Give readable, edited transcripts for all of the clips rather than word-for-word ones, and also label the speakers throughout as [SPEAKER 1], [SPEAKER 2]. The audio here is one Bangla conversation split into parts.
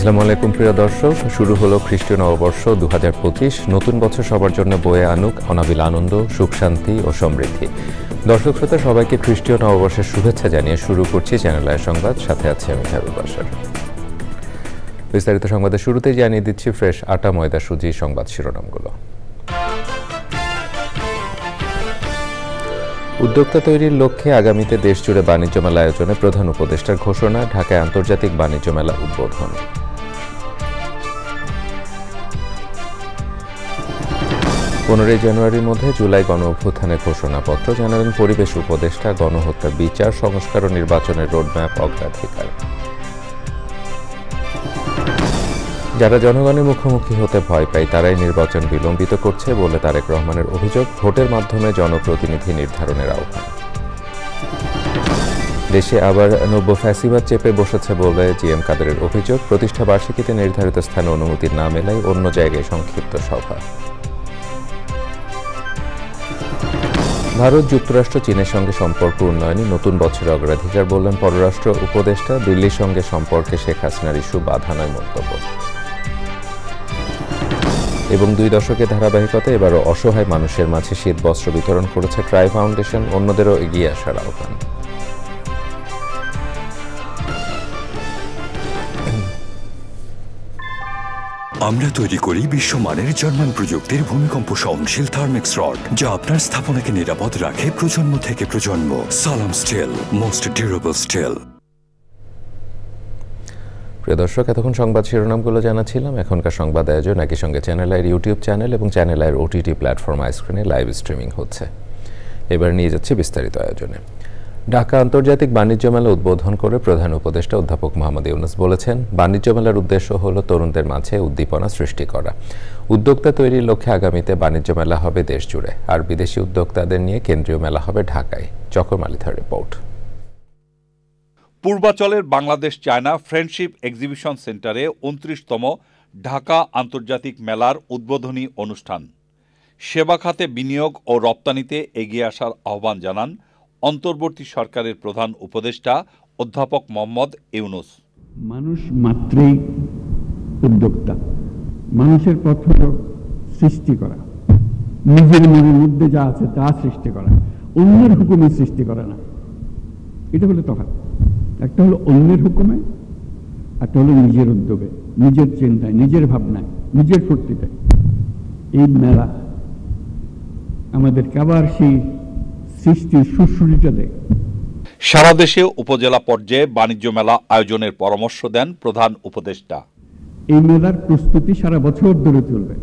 [SPEAKER 1] আসসালামু আলাইকুম প্রিয় দর্শক, শুরু হলো খ্রিস্টীয় নববর্ষ 2025। নতুন বছর সবার জন্য বয়ে আনুক অনাবিল আনন্দ, সুখ, শান্তি ও সমৃদ্ধি। দর্শক শ্রোতা সবাইকে খ্রিস্টীয় নববর্ষের শুভেচ্ছা জানিয়ে শুরু করছি চ্যানেল আই সংবাদ। সাথে আছে আমি হারুল বাশার। বিস্তারিত সংবাদের শুরুতেই জানিয়ে দিচ্ছি ফ্রেশ আটা ময়দা সুজি সংবাদ শিরোনামগুলো। উদ্যোক্তা তৈরির লক্ষ্যে আগামীতে দেশজুড়ে বাণিজ্য মেলা আয়োজনে প্রধান উপদেষ্টার ঘোষণা। ঢাকায় আন্তর্জাতিক বাণিজ্য মেলা উদ্বোধন। 15 জানুয়ারির মধ্যে জুলাই গণ অভ্যুত্থানের ঘোষণাপত্র জানালেন পরিবেশ উপদেষ্টা। গণহত্যার বিচার, সংস্কার ও নির্বাচনের রোডম্যাপ অগ্রাধিকার। যারা জনগণের মুখোমুখি হতে ভয় পায় তারাই নির্বাচন বিলম্বিত করছে বলে তারেক রহমানের অভিযোগ। ভোটের মাধ্যমে জনপ্রতিনিধি নির্ধারণের আহ্বান। দেশে আবার নব্য ফ্যাসিবাদ চেপে বসেছে বলে জিএম কাদেরের অভিযোগ। প্রতিষ্ঠা বার্ষিকীতে নির্ধারিত স্থানে অনুমতি না মেলায় অন্য জায়গায় সংক্ষিপ্ত সভা। ভারত যুক্তরাষ্ট্র চীনের সঙ্গে সম্পর্ক উন্নয়নে নতুন বছরের অগ্রাধিকার বললেন পররাষ্ট্র উপদেষ্টা। দিল্লির সঙ্গে সম্পর্কে শেখ হাসিনার ইস্যু বাধা নয় মন্তব্য। এবং 2 দশকের ধারাবাহিকতা এবারও অসহায় মানুষের মাঝে শীত বস্ত্র বিতরণ করেছে ট্রাই ফাউন্ডেশন। অন্যদেরও এগিয়ে আসার আহ্বান।
[SPEAKER 2] আমরা তৈরি করি বিশ্বমানের জার্মান প্রযুক্তির ভূমিকম্প সহনশীল থার্মেক্স রড, যা আপনার স্থাপনাকে নিরাপদ রাখে প্রজন্ম থেকে প্রজন্ম। সালাম স্টিল, মোস্ট ডিউরেবল স্টিল।
[SPEAKER 1] প্রিয় দর্শক, এতক্ষণ সংবাদ শিরোনামগুলো জানাচ্ছিলাম। এখনকার সংবাদ আয়োজন একই সঙ্গে চ্যানেল আইয়ের ইউটিউব চ্যানেল এবং চ্যানেল আইয়ের ওটিটি প্ল্যাটফর্ম আইস্ক্রিনে লাইভ স্ট্রিমিং হচ্ছে। এবার নিয়ে যাচ্ছি বিস্তারিত আয়োজনে। ঢাকা আন্তর্জাতিক বাণিজ্য মেলা উদ্বোধন করে প্রধান উপদেষ্টা অধ্যাপক মোহাম্মদ ইউনূস বলেছেন, বাণিজ্য মেলার উদ্দেশ্য হল তরুণদের মাঝে উদ্দীপনা সৃষ্টি করা। উদ্যোক্তা তৈরির লক্ষ্যে আগামীতে বাণিজ্য মেলা হবে দেশ জুড়ে, আর বিদেশি উদ্যোক্তাদের নিয়ে কেন্দ্রীয় মেলা হবে ঢাকায়। চকর মালিথার রিপোর্ট।
[SPEAKER 3] পূর্বাচলের বাংলাদেশ চায়না ফ্রেন্ডশিপ এক্সিবিশন সেন্টারে 29তম ঢাকা আন্তর্জাতিক মেলার উদ্বোধনী অনুষ্ঠান। সেবা খাতে বিনিয়োগ ও রপ্তানিতে এগিয়ে আসার আহ্বান জানান অন্তর্বর্তী সরকারের প্রধান উপদেষ্টা অধ্যাপক মোহাম্মদ ইউনূস।
[SPEAKER 4] মানুষ মাত্রই উদ্যোক্তা। মানুষের পথ হল সৃষ্টি করা, নিজের মনের মধ্যে যা আছে তা সৃষ্টি করা, অন্যের হুকুমে সৃষ্টি করা না। এটা হলো তফাৎ। একটা হলো অন্যের হুকুমে, একটা হলো নিজের উদ্যোগে, নিজের চিন্তায়, নিজের ভাবনায়, নিজের ফুর্তিতে। এই মেলা আমাদেরকে আবার সেই সৃষ্টির সুশ্রুতিটা দেয়।
[SPEAKER 3] সারা দেশে উপজেলা পর্যায়ে বাণিজ্য মেলা আয়োজনের পরামর্শ দেন প্রধান উপদেষ্টা।
[SPEAKER 4] এই মেলার প্রস্তুতি সারা বছর ধরে চলবে।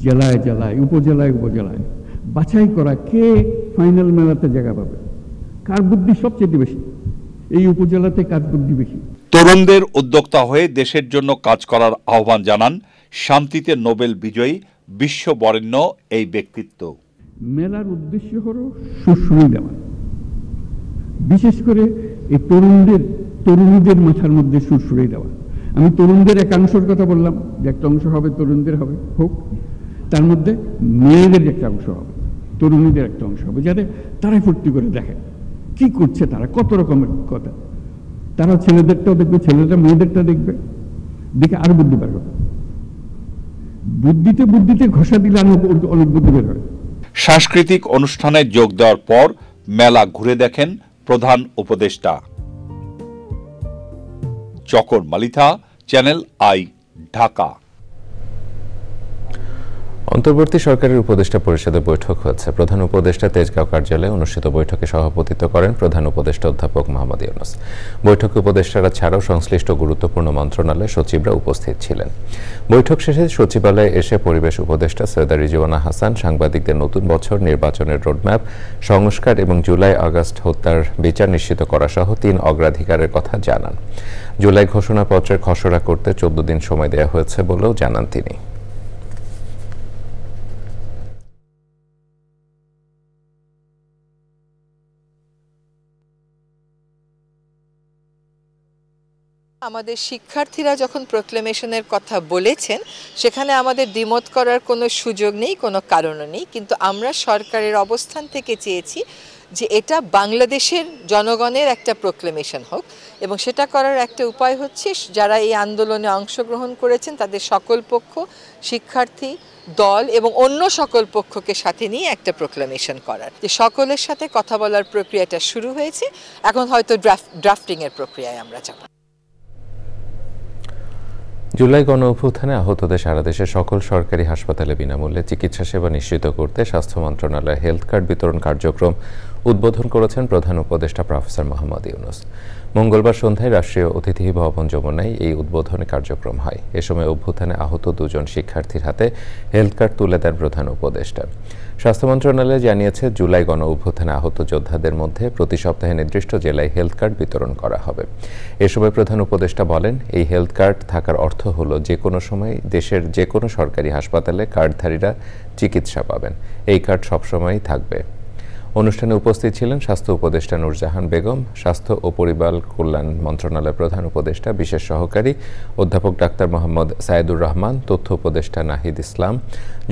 [SPEAKER 4] জেলায় জেলায়, উপজেলায় উপজেলায় বাছাই করা কে ফাইনাল মেলাতে জায়গা পাবে, কার বুদ্ধি সবচেয়ে বেশি, এই উপজেলাতে কার বুদ্ধি বেশি।
[SPEAKER 3] তরুণদের উদ্যোক্তা হয়ে দেশের জন্য কাজ করার আহ্বান জানান শান্তিতে নোবেল বিজয়ী বিশ্ববরেণ্য এই ব্যক্তিত্ব।
[SPEAKER 4] মেলার উদ্দেশ্য হল সুশ্রী দেওয়া, বিশেষ করে এই তরুণীদের মাথার মধ্যে সুশ্রী দেওয়া। আমি তরুণদের একাংশের কথা বললাম, যে একটা অংশ হবে তরুণদের হবে, হোক, তার মধ্যে মেয়েদের একটা অংশ হবে, তরুণীদের একটা অংশ হবে, যাতে তারাই ফুর্তি করে দেখে কি করছে তারা, কত রকমের কথা। তারা ছেলেদেরটাও দেখবে, ছেলেরা মেয়েদেরটা দেখবে, দেখে আরো বুদ্ধি বের হবে। বুদ্ধিতে ঘষা দিলে অনেক বুদ্ধি বের হয়।
[SPEAKER 3] সাংস্কৃতিক অনুষ্ঠানে যোগ দেওয়ার পর মেলা ঘুরে দেখেন প্রধান উপদেষ্টা। চকর মালিথা, চ্যানেল আই, ঢাকা।
[SPEAKER 1] অন্তর্বর্তী সরকারের উপদেষ্টা পরিষদের বৈঠক হয়েছে। প্রধান উপদেষ্টা তেজগাঁও কার্যালয়ে অনুষ্ঠিত বৈঠকে সভাপতিত্ব করেন প্রধান উপদেষ্টা অধ্যাপক মোহাম্মদ ইউনূস। বৈঠকে উপদেষ্টারা ছাড়াও সংশ্লিষ্ট গুরুত্বপূর্ণ মন্ত্রণালয়ের সচিবরা উপস্থিত ছিলেন। বৈঠক শেষে সচিবালয়ে এসে পরিবেশ উপদেষ্টা সৈয়দা রিজওয়ানা হাসান সাংবাদিকদের নতুন বছর, নির্বাচনের রোডম্যাপ, সংস্কার এবং জুলাই আগস্ট হত্যার বিচার নিশ্চিত করা সহ 3 অগ্রাধিকারের কথা জানান। জুলাই ঘোষণাপত্রের খসড়া করতে 14 দিন সময় দেওয়া হয়েছে বলেও জানান তিনি।
[SPEAKER 5] আমাদের শিক্ষার্থীরা যখন প্রোক্লেমেশনের কথা বলেছেন, সেখানে আমাদের দ্বিমত করার কোনো সুযোগ নেই, কোনো কারণও নেই। কিন্তু আমরা সরকারের অবস্থান থেকে চেয়েছি যে এটা বাংলাদেশের জনগণের একটা প্রোক্লেমেশন হোক, এবং সেটা করার একটা উপায় হচ্ছে যারা এই আন্দোলনে অংশগ্রহণ করেছেন তাদের সকল পক্ষ, শিক্ষার্থী দল এবং অন্য সকল পক্ষকে সাথে নিয়ে একটা প্রোক্লেমেশন করার, যে সকলের সাথে কথা বলার প্রক্রিয়াটা শুরু হয়েছে, এখন হয়তো ড্রাফটিংয়ের প্রক্রিয়ায় আমরা যাব।
[SPEAKER 1] জুলাই গণ অভ্যুত্থানে আহতদের সারা দেশের সকল সরকারি হাসপাতালে বিনামূল্যে চিকিৎসা সেবা নিশ্চিত করতে স্বাস্থ্য মন্ত্রণালয়ের হেলথ কার্ড বিতরণ কার্যক্রম উদ্বোধন করেছেন প্রধান উপদেষ্টা প্রফেসর মোহাম্মদ ইউনূস। মঙ্গলবার সন্ধ্যায় রাষ্ট্রীয় অতিথি ভবন যমুনায় এই উদ্বোধনী কার্যক্রম হয়। এ সময় অভ্যুত্থানে আহত দুজন শিক্ষার্থীর হাতে হেলথ কার্ড তুলে দেন প্রধান উপদেষ্টা। স্বাস্থ্য মন্ত্রণালয় জানিয়েছে, জুলাই গণ অভ্যুত্থানে আহত যোদ্ধাদের মধ্যে প্রতি সপ্তাহে নির্দিষ্ট জেলায় হেলথ কার্ড বিতরণ করা হবে। এ সময় প্রধান উপদেষ্টা বলেন, এই হেলথ কার্ড থাকার অর্থ হলো যে কোনো সময় দেশের যে কোনো সরকারি হাসপাতালে কার্ডধারীরা চিকিৎসা পাবেন। এই কার্ড সবসময়ই থাকবে। অনুষ্ঠানে উপস্থিত ছিলেন স্বাস্থ্য উপদেষ্টা নূরজাহান বেগম, স্বাস্থ্য ও পরিবার কল্যাণ মন্ত্রণালয়ের প্রধান উপদেষ্টা বিশেষ সহকারী অধ্যাপক ডাক্তার মোহাম্মদ সায়েদুর রহমান, তথ্য উপদেষ্টা নাহিদ ইসলাম,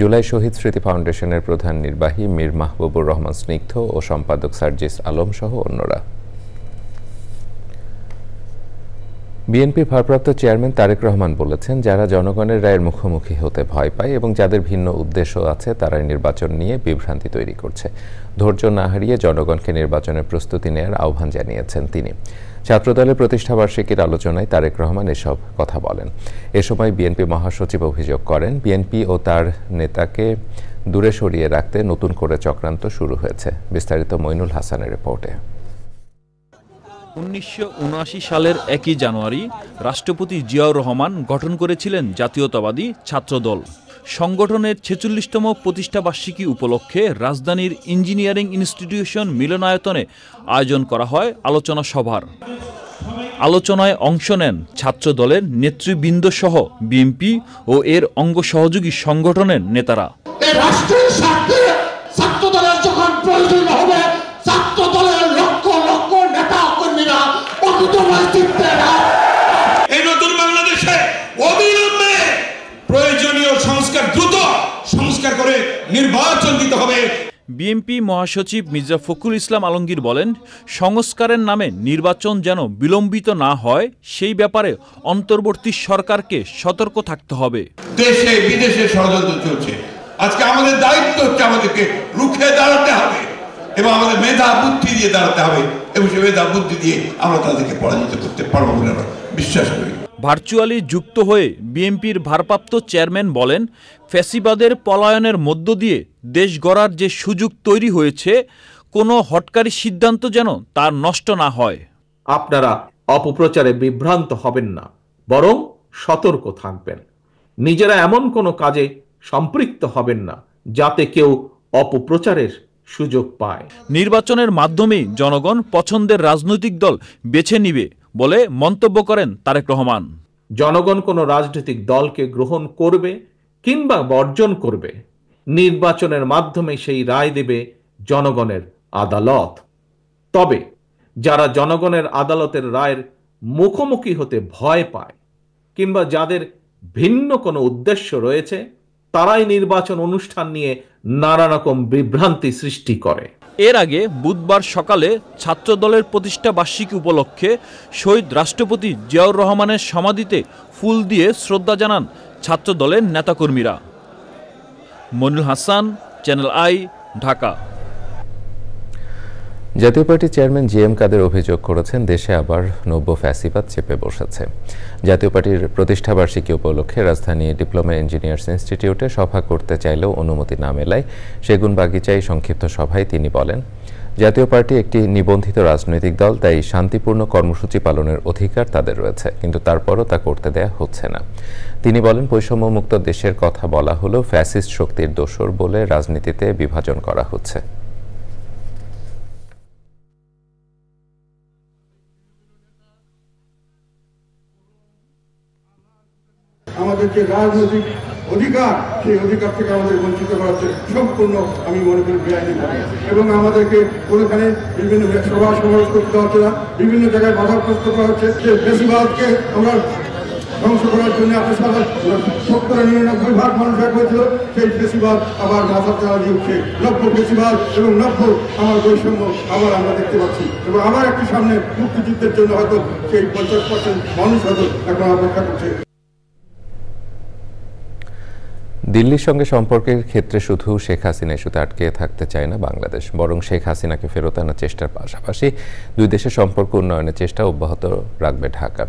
[SPEAKER 1] জুলাই শহীদ স্মৃতি ফাউন্ডেশনের প্রধান নির্বাহী মীর মাহবুবুর রহমান স্নিগ্ধ ও সম্পাদক সার্জিস আলম সহ অন্যরা। বিএনপির ভারপ্রাপ্ত চেয়ারম্যান তারেক রহমান বলেছেন, যারা জনগণের রায়ের মুখোমুখি হতে ভয় পায় এবং যাদের ভিন্ন উদ্দেশ্য আছে তারাই নির্বাচন নিয়ে বিভ্রান্তি তৈরি করছে। ধৈর্য না হারিয়ে জনগণকে নির্বাচনের প্রস্তুতি নেওয়ার আহ্বান জানিয়েছেন তিনি। ছাত্রদলের প্রতিষ্ঠাবার্ষিকীর আলোচনায় তারেক রহমান এসব কথা বলেন। এ সময় বিএনপি মহাসচিব অভিযোগ করেন, বিএনপি ও তার নেতাকে দূরে সরিয়ে রাখতে নতুন করে চক্রান্ত শুরু হয়েছে। বিস্তারিত মইনুল হাসানের রিপোর্টে।
[SPEAKER 6] 1979 সালের 1 জানুয়ারি রাষ্ট্রপতি জিয়াউর রহমান গঠন করেছিলেন জাতীয়তাবাদী ছাত্রদল। সংগঠনের 46তম প্রতিষ্ঠাবার্ষিকী উপলক্ষে রাজধানীর ইঞ্জিনিয়ারিং ইনস্টিটিউশন মিলনায়তনে আয়োজন করা হয় আলোচনা সভার। আলোচনায় অংশ নেন ছাত্রদলের নেতৃবৃন্দ সহ বিএনপি ও এর অঙ্গ সহযোগী সংগঠনের নেতারা।
[SPEAKER 7] রাষ্ট্রের স্বার্থে ছাত্রদলের যখন প্রয়োজন হবে, ছাত্রদলের লক্ষ লক্ষ নেতা কর্মীরা এই নতুন বাংলাদেশে অবিলম্বে প্রয়োজনীয় সংস্কার দ্রুত সংস্কার করে নির্বাচন দিতে হবে।
[SPEAKER 6] বিএনপি মহাসচিব মির্জা ফখরুল ইসলাম আলমগীর বলেন, সংস্কারের নামে নির্বাচন যেন বিলম্বিত না হয় সেই ব্যাপারে অন্তর্বর্তী সরকারকে সতর্ক থাকতে হবে।
[SPEAKER 7] দেশে বিদেশে ষড়যন্ত্র চলছে, আজকে আমাদের দায়িত্ব হচ্ছে আমাদেরকে রুখে দাঁড়াতে হবে এবং আমাদের মেধা বুদ্ধি দিয়ে দাঁড়াতে হবে, এবং সেই মেধা বুদ্ধি দিয়ে আমরা তাদেরকে পরাজিত করতে পারবো বলে আমরা বিশ্বাস করি।
[SPEAKER 6] ভার্চুয়ালি যুক্ত হয়ে বিএনপির ভারপ্রাপ্ত চেয়ারম্যান বলেন, ফ্যাসিবাদের পলায়নের মধ্য দিয়ে দেশ গড়ার যে সুযোগ তৈরি হয়েছে, কোনো হটকারী সিদ্ধান্ত যেন তার নষ্ট না হয়।
[SPEAKER 8] আপনারা অপপ্রচারে বিভ্রান্ত হবেন না, বরং সতর্ক থাকবেন। নিজেরা এমন কোনো কাজে সম্পৃক্ত হবেন না যাতে কেউ অপপ্রচারের সুযোগ পায়।
[SPEAKER 6] নির্বাচনের মাধ্যমেই জনগণ পছন্দের রাজনৈতিক দল বেছে নিবে বলে মন্তব্য করেন তারেক রহমান।
[SPEAKER 8] জনগণ কোনো রাজনৈতিক দলকে গ্রহণ করবে কিংবা বর্জন করবে, নির্বাচনের মাধ্যমে সেই রায় দেবে জনগণের আদালত। তবে যারা জনগণের আদালতের রায়ের মুখোমুখি হতে ভয় পায় কিংবা যাদের ভিন্ন কোনো উদ্দেশ্য রয়েছে, তারাই নির্বাচন অনুষ্ঠান নিয়ে নানা রকম বিভ্রান্তি সৃষ্টি করে।
[SPEAKER 6] এর আগে বুধবার সকালে ছাত্রদলের প্রতিষ্ঠা বার্ষিকী উপলক্ষে শহীদ রাষ্ট্রপতি জিয়াউর রহমানের সমাধিতে ফুল দিয়ে শ্রদ্ধা জানান ছাত্রদলের নেতাকর্মীরা। Monirul Hasan, channel I, Dhaka.
[SPEAKER 1] জাতীয় পার্টির চেয়ারম্যান জিএম কাদের অভিযোগ করেছেন, দেশে আবার নব্য ফ্যাসিবাদ চেপে বসেছে। জাতীয় পার্টির প্রতিষ্ঠাবার্ষিকী উপলক্ষে রাজধানী ডিপ্লোমা ইঞ্জিনিয়ার্স ইনস্টিটিউটে সভা করতে চাইলেও অনুমতি না মেলায় সেগুনবাগিচায় সংক্ষিপ্ত সভায় তিনি বলেন, জাতীয় পার্টি একটি নিবন্ধিত রাজনৈতিক দল, তাই শান্তিপূর্ণ কর্মসূচি পালনের অধিকার তাদের রয়েছে, কিন্তু তারপরও তা করতে দেয়া হচ্ছে না। তিনি বলেন, বৈষম্যমুক্ত দেশের কথা বলা হলেও ফ্যাসিস্ট শক্তির দোসর বলে রাজনীতিতে বিভাজন করা হচ্ছে।
[SPEAKER 9] আমাদের যে রাজনৈতিক অধিকার, সেই অধিকার থেকে আমাদের বঞ্চিত করা হচ্ছে, সম্পূর্ণ আমি মনে করি বেআইনি, এবং আমাদেরকে কোনোখানে বিভিন্ন সভা সমাবেশ করতে হচ্ছে না, বিভিন্ন জায়গায় বাধাগ্রস্ত করা হচ্ছে। যে বেশিরভাগকে আমরা ধ্বংস করার জন্য আপনি 70-99% মানুষ এক হয়েছিল, সেই ফেসিবাদ আবার মাথা চালা দিয়ে উঠছে, নব্য ফেসিবাদ এবং নব্য আমার বৈষম্য আবার আমরা দেখতে পাচ্ছি। এবং আমার একটি সামনে মুক্তিযুদ্ধের জন্য হয়তো সেই 50% মানুষ হয়তো এখন অপেক্ষা করছে।
[SPEAKER 1] দিল্লির সঙ্গে সম্পর্কের ক্ষেত্রে শুধু শেখ হাসিনা ইস্যুতে আটকে থাকতে চায় না বাংলাদেশ, বরং শেখ হাসিনাকে ফেরত আনার চেষ্টার পাশাপাশি দুই দেশের সম্পর্ক উন্নয়নের চেষ্টা অব্যাহত রাখবে ঢাকা।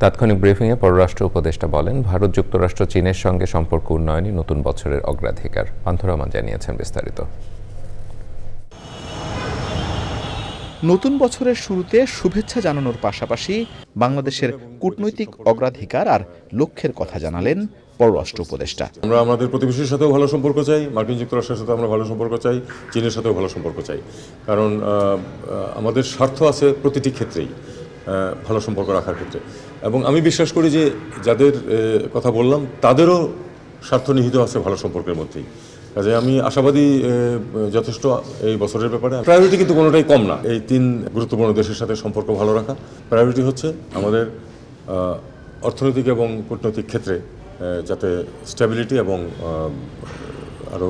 [SPEAKER 1] তাৎক্ষণিক ব্রিফিংয়ে পররাষ্ট্র উপদেষ্টা বলেন, ভারত, যুক্তরাষ্ট্র, চীনের সঙ্গে সম্পর্ক উন্নয়নই নতুন বছরের অগ্রাধিকার। পান্থর রহমান জানিয়েছেন বিস্তারিত।
[SPEAKER 10] নতুন বছরের শুরুতে শুভেচ্ছা জানানোর পাশাপাশি বাংলাদেশের কূটনৈতিক অগ্রাধিকার আর লক্ষ্যের কথা জানালেন পররাষ্ট্র উপদেষ্টা।
[SPEAKER 11] আমরা আমাদের প্রতিবেশীর সাথেও ভালো সম্পর্ক চাই, মার্কিন যুক্তরাষ্ট্রের সাথে আমরা ভালো সম্পর্ক চাই, চীনের সাথেও ভালো সম্পর্ক চাই, কারণ আমাদের স্বার্থ আছে প্রতিটি ক্ষেত্রেই ভালো সম্পর্ক রাখার ক্ষেত্রে। এবং আমি বিশ্বাস করি যে যাদের কথা বললাম তাদেরও স্বার্থ নিহিত আছে ভালো সম্পর্কের মধ্যেই। কাজে আমি আশাবাদী যথেষ্ট এই বছরের ব্যাপারে। প্রায়োরিটি কিন্তু কোনোটাই কম না। এই 3 গুরুত্বপূর্ণ দেশের সাথে সম্পর্ক ভালো রাখা প্রায়োরিটি হচ্ছে আমাদের অর্থনৈতিক এবং কূটনৈতিক ক্ষেত্রে যাতে স্টেবিলিটি এবং আরও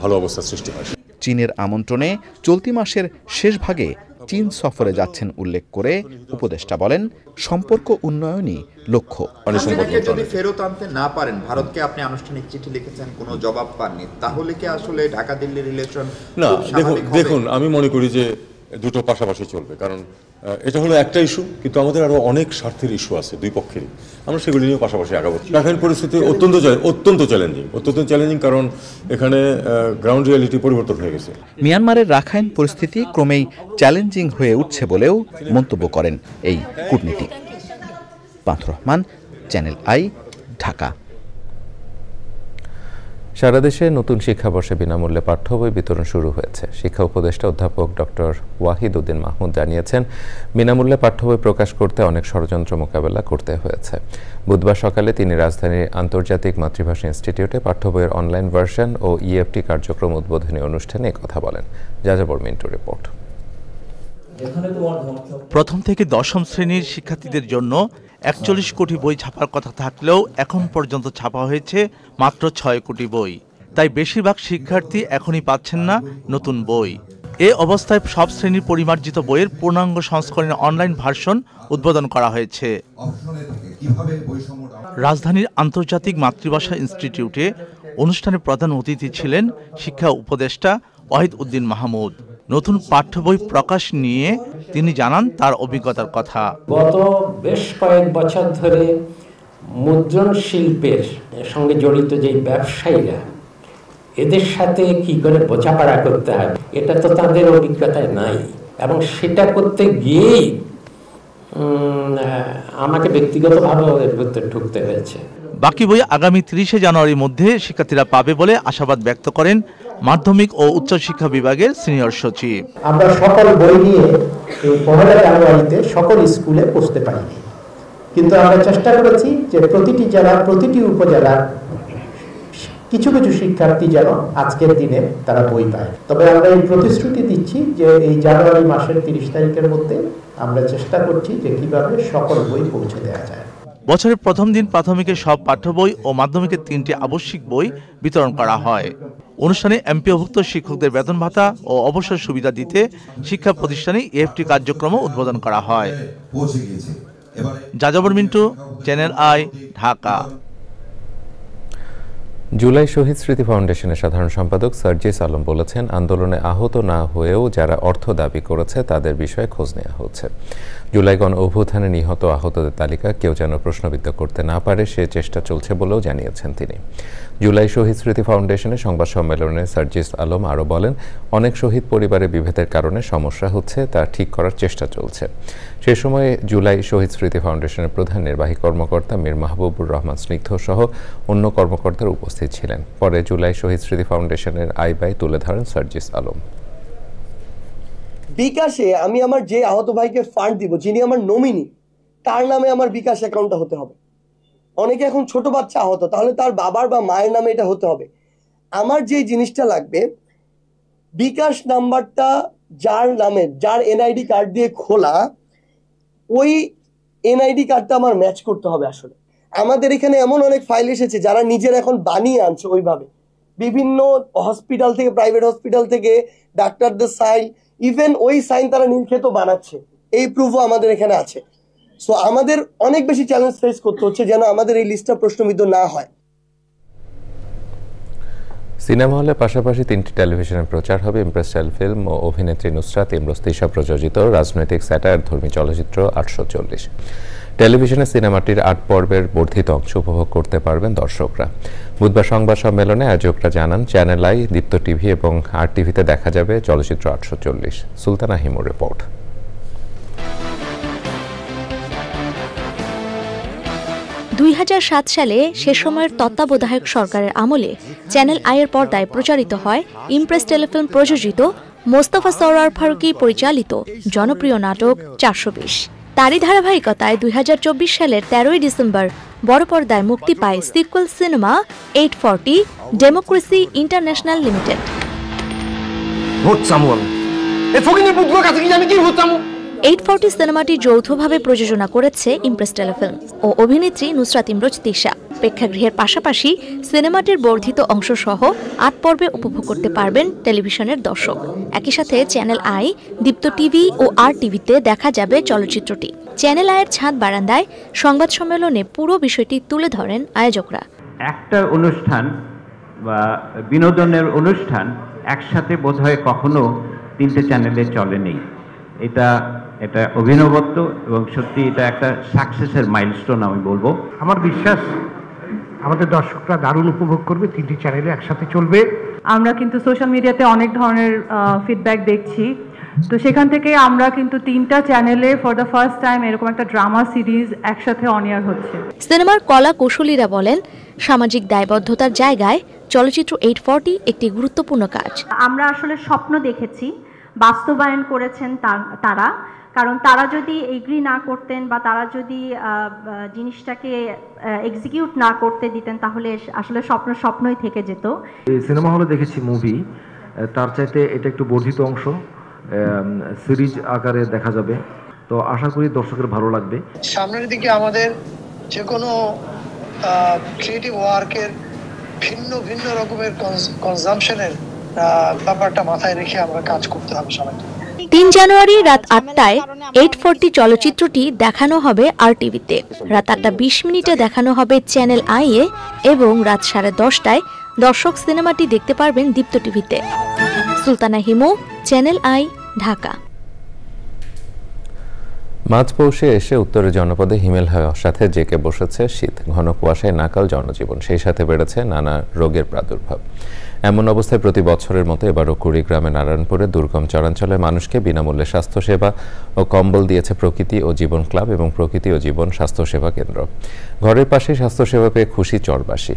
[SPEAKER 11] ভালো অবস্থা সৃষ্টি হয়।
[SPEAKER 10] চীনের আমন্ত্রণে চলতি মাসের শেষ ভাগে চীন সফরে যাচ্ছেন উল্লেখ করে উপদেষ্টা বলেন, সম্পর্ক উন্নয়নই লক্ষ্য।
[SPEAKER 12] যদি ফেরত আনতে না পারেন, ভারতকে আপনি আনুষ্ঠানিক চিঠি লিখেছেন, কোনো জবাব পাননি, তাহলে কি আসলে ঢাকা দিল্লি রিলেশন?
[SPEAKER 11] না, দেখুন আমি মনে করি যে দুটো পাশাপাশি চলবে, কারণ এটা হলো একটা ইস্যু, কিন্তু আমাদের আরো অনেক স্বার্থের ইস্যু আছে দুই পক্ষেরই। আমরা সেগুলি নিয়ে পাশাপাশি আগাবো। রাখাইন পরিস্থিতি অত্যন্ত চ্যালেঞ্জিং, কারণ এখানে গ্রাউন্ড রিয়ালিটি পরিবর্তন হয়ে গেছে।
[SPEAKER 10] মিয়ানমারের রাখাইন পরিস্থিতি ক্রমেই চ্যালেঞ্জিং হয়ে উঠছে বলেও মন্তব্য করেন এই কূটনীতিক। পান্থর রহমান, চ্যানেল আই, ঢাকা।
[SPEAKER 1] সারা দেশে নতুন শিক্ষাবর্ষে বিনামূল্যে পাঠ্য বই বিতরণ শুরু হয়েছে। শিক্ষা উপদেষ্টা অধ্যাপক ডক্টর ওয়াহিদ উদ্দিন মাহমুদ জানিয়েছেন, বিনামূল্যে পাঠ্য বই প্রকাশ করতে অনেক ষড়যন্ত্র মোকাবেলা করতে হয়েছে। বুধবার সকালে তিনি রাজধানীর আন্তর্জাতিক মাতৃভাষা ইনস্টিটিউটে পাঠ্য বইয়ের অনলাইন ভার্সন ও ইএফটি কার্যক্রম উদ্বোধনী অনুষ্ঠানে কথা বলেন। যাযাবর মিন্টু রিপোর্ট।
[SPEAKER 13] প্রথম থেকে দশম শ্রেণীর শিক্ষার্থীদের জন্য 41 কোটি বই ছাপার কথা থাকলেও এখন পর্যন্ত ছাপা হয়েছে মাত্র 6 কোটি বই। তাই বেশিরভাগ শিক্ষার্থী এখনই পাচ্ছেন না নতুন বই। এ অবস্থায় সব শ্রেণীর পরিমার্জিত বইয়ের পূর্ণাঙ্গ সংস্করণের অনলাইন ভার্সন উদ্বোধন করা হয়েছে। রাজধানীর আন্তর্জাতিক মাতৃভাষা ইনস্টিটিউটে অনুষ্ঠানে প্রধান অতিথি ছিলেন শিক্ষা উপদেষ্টা ওয়াহিদ উদ্দিন মাহমুদ। নতুন পাঠ্য বই প্রকাশ নিয়ে তিনি জানান তার অভিজ্ঞতার কথা।
[SPEAKER 14] গত বেশ কয়েক বছর ধরে মুদ্রণ শিল্পের সঙ্গে জড়িত যে ব্যবসায়ীরা, এদের সাথে কি করে বোঝাপড়া করতে হয় এটা তো তাদের অভিজ্ঞতায় নাই, এবং সেটা করতে গিয়েই আমাকে ব্যক্তিগতভাবে এর ভিতরে ঢুকতে হয়েছে।
[SPEAKER 13] বাকি বই আগামী 30 জানুয়ারির মধ্যে শিক্ষার্থীরা পাবে বলে আশাবাদ ব্যক্ত করেন মাধ্যমিক ও উচ্চ শিক্ষা বিভাগের সিনিয়র সচিব।
[SPEAKER 14] আমরা সকল বই নিয়ে এই 1 জানুয়ারিতে সকল স্কুলে পৌঁছতে পারিনি, কিন্তু আমরা চেষ্টা করেছি যে প্রতিটি জেলার, প্রতিটি উপজেলার কিছু কিছু শিক্ষার্থী যেন আজকের দিনে তারা বই পায়। তবে আমরা এই প্রতিশ্রুতি দিচ্ছি যে এই জানুয়ারি মাসের 30 তারিখের মধ্যে আমরা চেষ্টা করছি যে কিভাবে সকল বই পৌঁছে দেওয়া যায়।
[SPEAKER 13] বছরের প্রথম দিন প্রাথমিকের সব পাঠ্য বই ও মাধ্যমিকের 3টি আবশ্যিক বই বিতরণ করা হয়। অনুষ্ঠানে এমপিওভুক্ত শিক্ষকদের বেতন ভাতা ও অবসর সুবিধা দিতে শিক্ষা প্রতিষ্ঠানে ইএফটি কার্যক্রম উদ্বোধন করা হয়। যাযাবর মিন্টু, চ্যানেল আই, ঢাকা।
[SPEAKER 1] জুলাই শহীদ স্মৃতি ফাউন্ডেশনের সাধারণ সম্পাদক সার্জিস আলম বলেছেন, আন্দোলনে আহত না হয়েও যারা অর্থ দাবি করেছে তাদের বিষয়ে খোঁজ নেওয়া হচ্ছে। জুলাই গণ অভ্যুত্থানে নিহত আহতদের তালিকা কেউ যেন প্রশ্নবিদ্ধ করতে না পারে সে চেষ্টা চলছে বলেও জানিয়েছেন তিনি। জুলাই শহীদ স্মৃতি ফাউন্ডেশনের সংবাদ সম্মেলনে সার্জিস আলম আরও বলেন, অনেক শহীদ পরিবারের বিভেদের কারণে সমস্যা হচ্ছে, তা ঠিক করার চেষ্টা চলছে। সে সময় জুলাই শহীদ স্মৃতি ফাউন্ডেশনের প্রধান নির্বাহী কর্মকর্তা মীর মাহবুবুর রহমান স্নিগ্ধ সহ অন্য কর্মকর্তারা উপস্থিত ছিলেন। পরে জুলাই শহীদ স্মৃতি ফাউন্ডেশনের আয় ব্যয় তুলে ধরেন সার্জিস আলম।
[SPEAKER 15] বিকাশে আমি আমার যে আহত ভাইকে ফান্ড দিব, যিনি আমার নমিনি, তার নামে আমার বিকাশ অ্যাকাউন্টটা হতে হবে। অনেকে এখন ছোট বাচ্চা আহত, তাহলে তার বাবার বা মায়ের নামে এটা হতে হবে। আমার যে জিনিসটা লাগবে, বিকাশ নাম্বারটা যার নামে, যার এনআইডি কার্ড দিয়ে খোলা, ওই এনআইডি কার্ডটা আমার ম্যাচ করতে হবে। আসলে আমাদের এখানে এমন অনেক ফাইল এসেছে যারা নিজেরা এখন বানিয়ে আনছে ওইভাবে, বিভিন্ন হসপিটাল থেকে, প্রাইভেট হসপিটাল থেকে ডাক্তারদের সাইন, ইভেন ওই সাইন তারা নীলক্ষেত বানাচ্ছে, এই প্রুফও আমাদের এখানে আছে। সো আমাদের অনেক বেশি চ্যালেঞ্জ ফেস করতে হচ্ছে যেন আমাদের এই লিস্টটা প্রশ্নবিদ্ধ না হয়।
[SPEAKER 1] সিনেমা হলে পাশাপাশি 3টি টেলিভিশনে প্রচার হবে ইমপ্রেস টেলিফিল্ম ও অভিনেত্রী নুসরাত ইমরোজ তিশা প্রযোজিত রাজনৈতিক স্যাটায়ার ধর্মী চলচ্চিত্র 840। টেলিভিশনে সিনেমাটির 8 পর্বের বর্ধিত অংশ উপভোগ করতে পারবেন দর্শকরা। বুধবার সংবাদ সম্মেলনে আয়োজকরা জানান, চ্যানেল আই, দীপ্ত টিভি এবং আর টিভিতে দেখা যাবে চলচ্চিত্র 840। সুলতানা হিমুর রিপোর্ট।
[SPEAKER 16] 2007 সালে সে সময়ের তত্ত্বাবধায়ক সরকারের আমলে চ্যানেল আইয়ের পর্দায় প্রচারিত হয় ইমপ্রেস টেলিফিল্ম প্রযোজিত মোস্তফা সরওয়ার ফারুকী পরিচালিত জনপ্রিয় নাটক 420। তারই ধারাবাহিকতায় 2024 সালের 13ই ডিসেম্বর বড় পর্দায় মুক্তি পায় sequel cinema 840 democracy international limited. 840 সিনেমাটি যৌথভাবে প্রযোজনা করেছে ইমপ্রেস টেলিফিল্ম ও অভিনেত্রী নুসরাত ইমরোজ তিশা। প্রেক্ষাগৃহের পাশাপাশি সিনেমাটির বর্ধিত অংশ সহ 8 পর্বে উপভোগ করতে পারবেন টেলিভিশনের দর্শক। একই সাথে চ্যানেল আই, দীপ্ত টিভি ও আর টিভিতে দেখা যাবে চলচ্চিত্রটি। চ্যানেল আইয়ের ছাদ বারান্দায় সংবাদ সম্মেলনে পুরো বিষয়টি তুলে ধরেন আয়োজকরা।
[SPEAKER 17] একটা অনুষ্ঠান বা বিনোদনের অনুষ্ঠান একসাথে বোধহয় কখনো 3টে চ্যানেলে চলেনি। এটা অভিনবত্ব এবং সত্যি এটা একটা সাকসেসের মাইলস্টোন আমি বলবো।
[SPEAKER 18] আমার বিশ্বাস আমাদের দর্শকরা দারুণ উপভোগ করবে, 3টি চ্যানেলে একসাথে চলবে।
[SPEAKER 19] আমরা কিন্তু সোশ্যাল মিডিয়াতে অনেক ধরনের ফিডব্যাক দেখছি, তো সেখান থেকে আমরা কিন্তু 3টা চ্যানেলে ফর দ্য ফার্স্ট টাইম এরকম একটা ড্রামা সিরিজ একসাথে অন এয়ার হচ্ছে।
[SPEAKER 16] সিনেমার কলা কৌশলীরা বলেন, সামাজিক দায়বদ্ধতার জায়গায় চলচ্চিত্র 840 একটি গুরুত্বপূর্ণ কাজ।
[SPEAKER 20] আমরা আসলে স্বপ্ন দেখেছি, বাস্তবায়ন করেছেন তারা, কারণ তারা যদি এগ্রি না করতেন বা তারা যদি জিনিসটাকে এক্সিকিউট না করতে দিতেন তাহলে আসলে স্বপ্নই থেকে যেত।
[SPEAKER 21] সিনেমা হলে দেখেছি মুভি, তার চাইতে এটা একটু বর্ধিত অংশ সিরিজ আকারে দেখা যাবে, তো আশা করি দর্শকের ভালো লাগবে।
[SPEAKER 22] সামনের দিকে আমাদের যে কোনো ক্রিয়েটিভ ওয়ার্কের ভিন্ন ভিন্ন রকমের কনজাম্পশনের ব্যাপারটা মাথায় রেখে আমরা কাজ করতে হবে সবাইকে।
[SPEAKER 16] 3 জানুয়ারি রাত 8টায় 840 চলচ্চিত্রটি দেখানো হবে আর টিভিতে, রাত 8:20 দেখানো হবে চ্যানেল আই এ এবং রাত 10:30টায় দর্শক সিনেমাটি দেখতে পারবেন দীপ্ত টিভিতে। Sultana Himu, channel I, Dhaka.
[SPEAKER 1] মাঝপৌষে এসে উত্তরের জনপদে হিমেল হাওয়ার সাথে জেঁকে বসেছে শীত। ঘন কুয়াশায় নাকাল জনজীবন, সেই সাথে বেড়েছে নানা রোগের প্রাদুর্ভাব। এমন অবস্থায় প্রতি বছরের মতো এবারও কুড়িগ্রামে নারায়ণপুরে দুর্গম চরাঞ্চলের মানুষকে বিনামূল্যে স্বাস্থ্যসেবা ও কম্বল দিয়েছে প্রকৃতি ও জীবন ক্লাব এবং প্রকৃতি ও জীবন স্বাস্থ্যসেবা কেন্দ্র। ঘরের পাশে স্বাস্থ্যসেবা পেয়ে খুশি চরবাসী।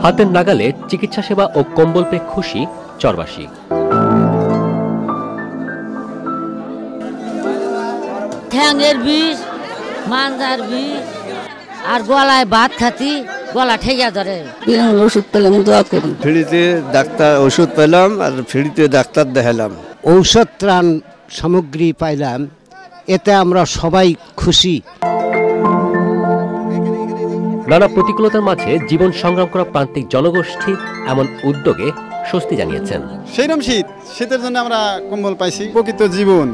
[SPEAKER 23] হাতের নাগালে চিকিৎসা সেবা ও কম্বল পেয়ে খুশি চরবাসী।
[SPEAKER 24] ঠ্যাঙের বিষ, মাঞ্জার বিষ আর গলায় ভাত খাতি, গলা ঠেকা ধরে।
[SPEAKER 25] ওষুধ পেলাম, দোয়া করুন। ফ্রিতে ডাক্তার ওষুধ পেলাম আর ফ্রিতে ডাক্তার দেখালাম। ঔষধ ত্রাণ সামগ্রী পাইলাম, এতে আমরা সবাই খুশি।
[SPEAKER 23] নানা প্রতিকূলতার মাঝে জীবন সংগ্রাম করা প্রান্তিক জনগোষ্ঠী এমন উদ্যোগে স্বস্তি জানিয়েছেন।
[SPEAKER 2] সেইরকম শীতের জন্য আমরা কম্বল পাইছি। প্রকৃত জীবন,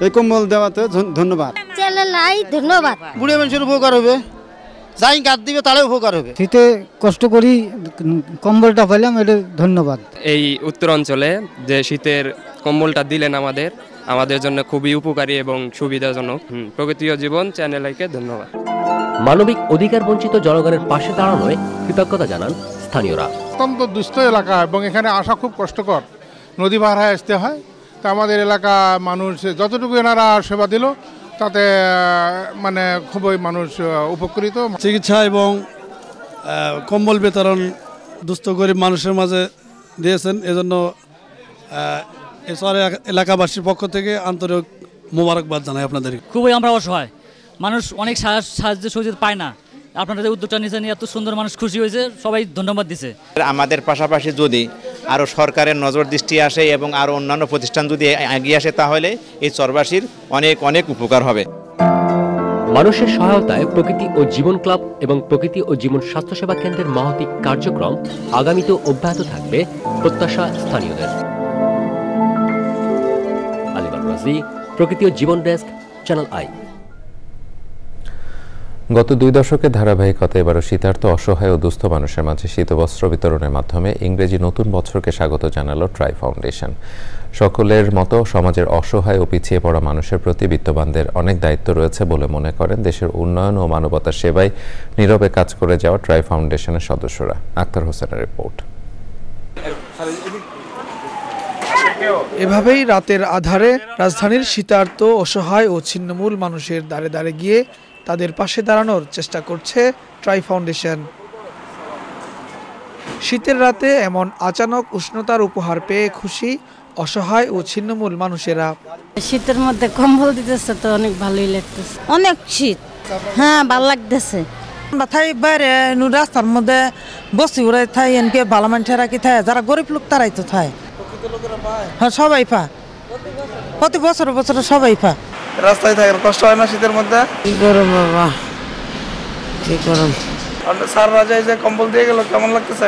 [SPEAKER 2] এই কম্বল দেওয়াতে ধন্যবাদ।
[SPEAKER 3] ধন্যবাদ। বুড়ি মানুষের উপকার হবে, যাই কাঠ দিবে তাহলে উপকার হবে।
[SPEAKER 4] শীতে কষ্ট করি কম্বলটা পাইলাম, এটা ধন্যবাদ।
[SPEAKER 5] এই উত্তর অঞ্চলে যে শীতের কম্বলটা দিলেন আমাদের জন্য খুবই উপকারী এবং সুবিধাজনক। প্রকৃতি ও জীবন চ্যানেলকে ধন্যবাদ।
[SPEAKER 23] মানবিক অধিকার বঞ্চিত জনগণের পাশে দাঁড়ানোয় কৃতজ্ঞতা জানান স্থানীয়রা।
[SPEAKER 18] অত্যন্ত দুস্থ এলাকা এবং এখানে আসা খুব কষ্টকর, নদী পার হয়ে আসতে হয়। তা আমাদের এলাকা মানুষ যতটুকু এনারা সেবা দিল তাতে মানে খুবই মানুষ উপকৃত।
[SPEAKER 7] চিকিৎসা এবং কম্বল বিতরণ দুস্থ গরিব মানুষের মাঝে দিয়েছেন, এজন্য এলাকাবাসীর পক্ষ থেকে আন্তরিক মোবারকবাদ জানাই আপনাদের।
[SPEAKER 26] খুবই আমরা অসহায় মানুষ, অনেক সাহায্য সহযোগিতা পায় না। আপনারা যে উদ্যোগটা নিয়েছেন এত সুন্দর, মানুষ খুশি হয়েছে, সবাই ধন্যবাদ দিছে।
[SPEAKER 27] আমাদের পাশাপাশি যদি আরও সরকারের নজর দৃষ্টি আসে এবং আরও অন্যান্য প্রতিষ্ঠান যদি এগিয়ে আসে তাহলে এই চরবাসীর অনেক অনেক উপকার হবে।
[SPEAKER 23] মানুষের সহায়তায় প্রকৃতি ও জীবন ক্লাব এবং প্রকৃতি ও জীবন স্বাস্থ্যসেবা কেন্দ্রের মহতী কার্যক্রম আগামীতেও অব্যাহত থাকবে, প্রত্যাশা স্থানীয়দের। আলিবার রাজি, প্রকৃতি ও জীবন ডেস্ক, চ্যানেল আই।
[SPEAKER 1] গত 2 দশকের ধারাবাহিকতা এবারও শীতার্ত, অসহায় ও দুস্থ মানুষের মাঝে শীতবস্ত্র বিতরণের মাধ্যমে ইংরেজি নতুন বছরকে স্বাগত জানালো ট্রাই ফাউন্ডেশন। সকলের মতো সমাজের অসহায় ও পিছিয়ে পড়া মানুষের প্রতি বিত্তবানদের অনেক দায়িত্ব রয়েছে বলে মনে করেন দেশের উন্নয়ন ও মানবতার সেবায় নীরবে কাজ করে যাওয়া ট্রাই ফাউন্ডেশনের সদস্যরা। আক্তার হোসেনের রিপোর্ট।
[SPEAKER 28] এভাবেই রাতের আধারে রাজধানীর শীতার্ত, অসহায় ও ছিন্নমূল মানুষের দ্বারে দ্বারে গিয়ে তাদের পাশে দাঁড়ানোর চেষ্টা করছে ট্রাই ফাউন্ডেশন। শীতের রাতে এমন আচানক উষ্ণতার উপহার পেয়ে খুশি অসহায় ও ছিন্নমূল মানুষেরা।
[SPEAKER 3] শীতের মধ্যে কম্বল দিতেছে তো অনেক ভালোই লাগতেছে, অনেক শীত, হ্যাঁ ভালো লাগতেছে।
[SPEAKER 29] থাই বাইরে রাস্তার মধ্যে বসি উড়াই থাই, এনকে ভালো মানুষেরা কি থাই, যারা গরিব লোক তারাই তো থাই। হ্যাঁ সবাই পা, প্রতি বছর বছর সবাই পা।
[SPEAKER 30] রাস্তায় থাকার কষ্ট হয় না শীতের মধ্যে?
[SPEAKER 3] কি গরম বাবা, কি গরম।
[SPEAKER 30] স্যার রাজাই যে কম্বল দিয়ে গেল, কেমন লাগতেছে?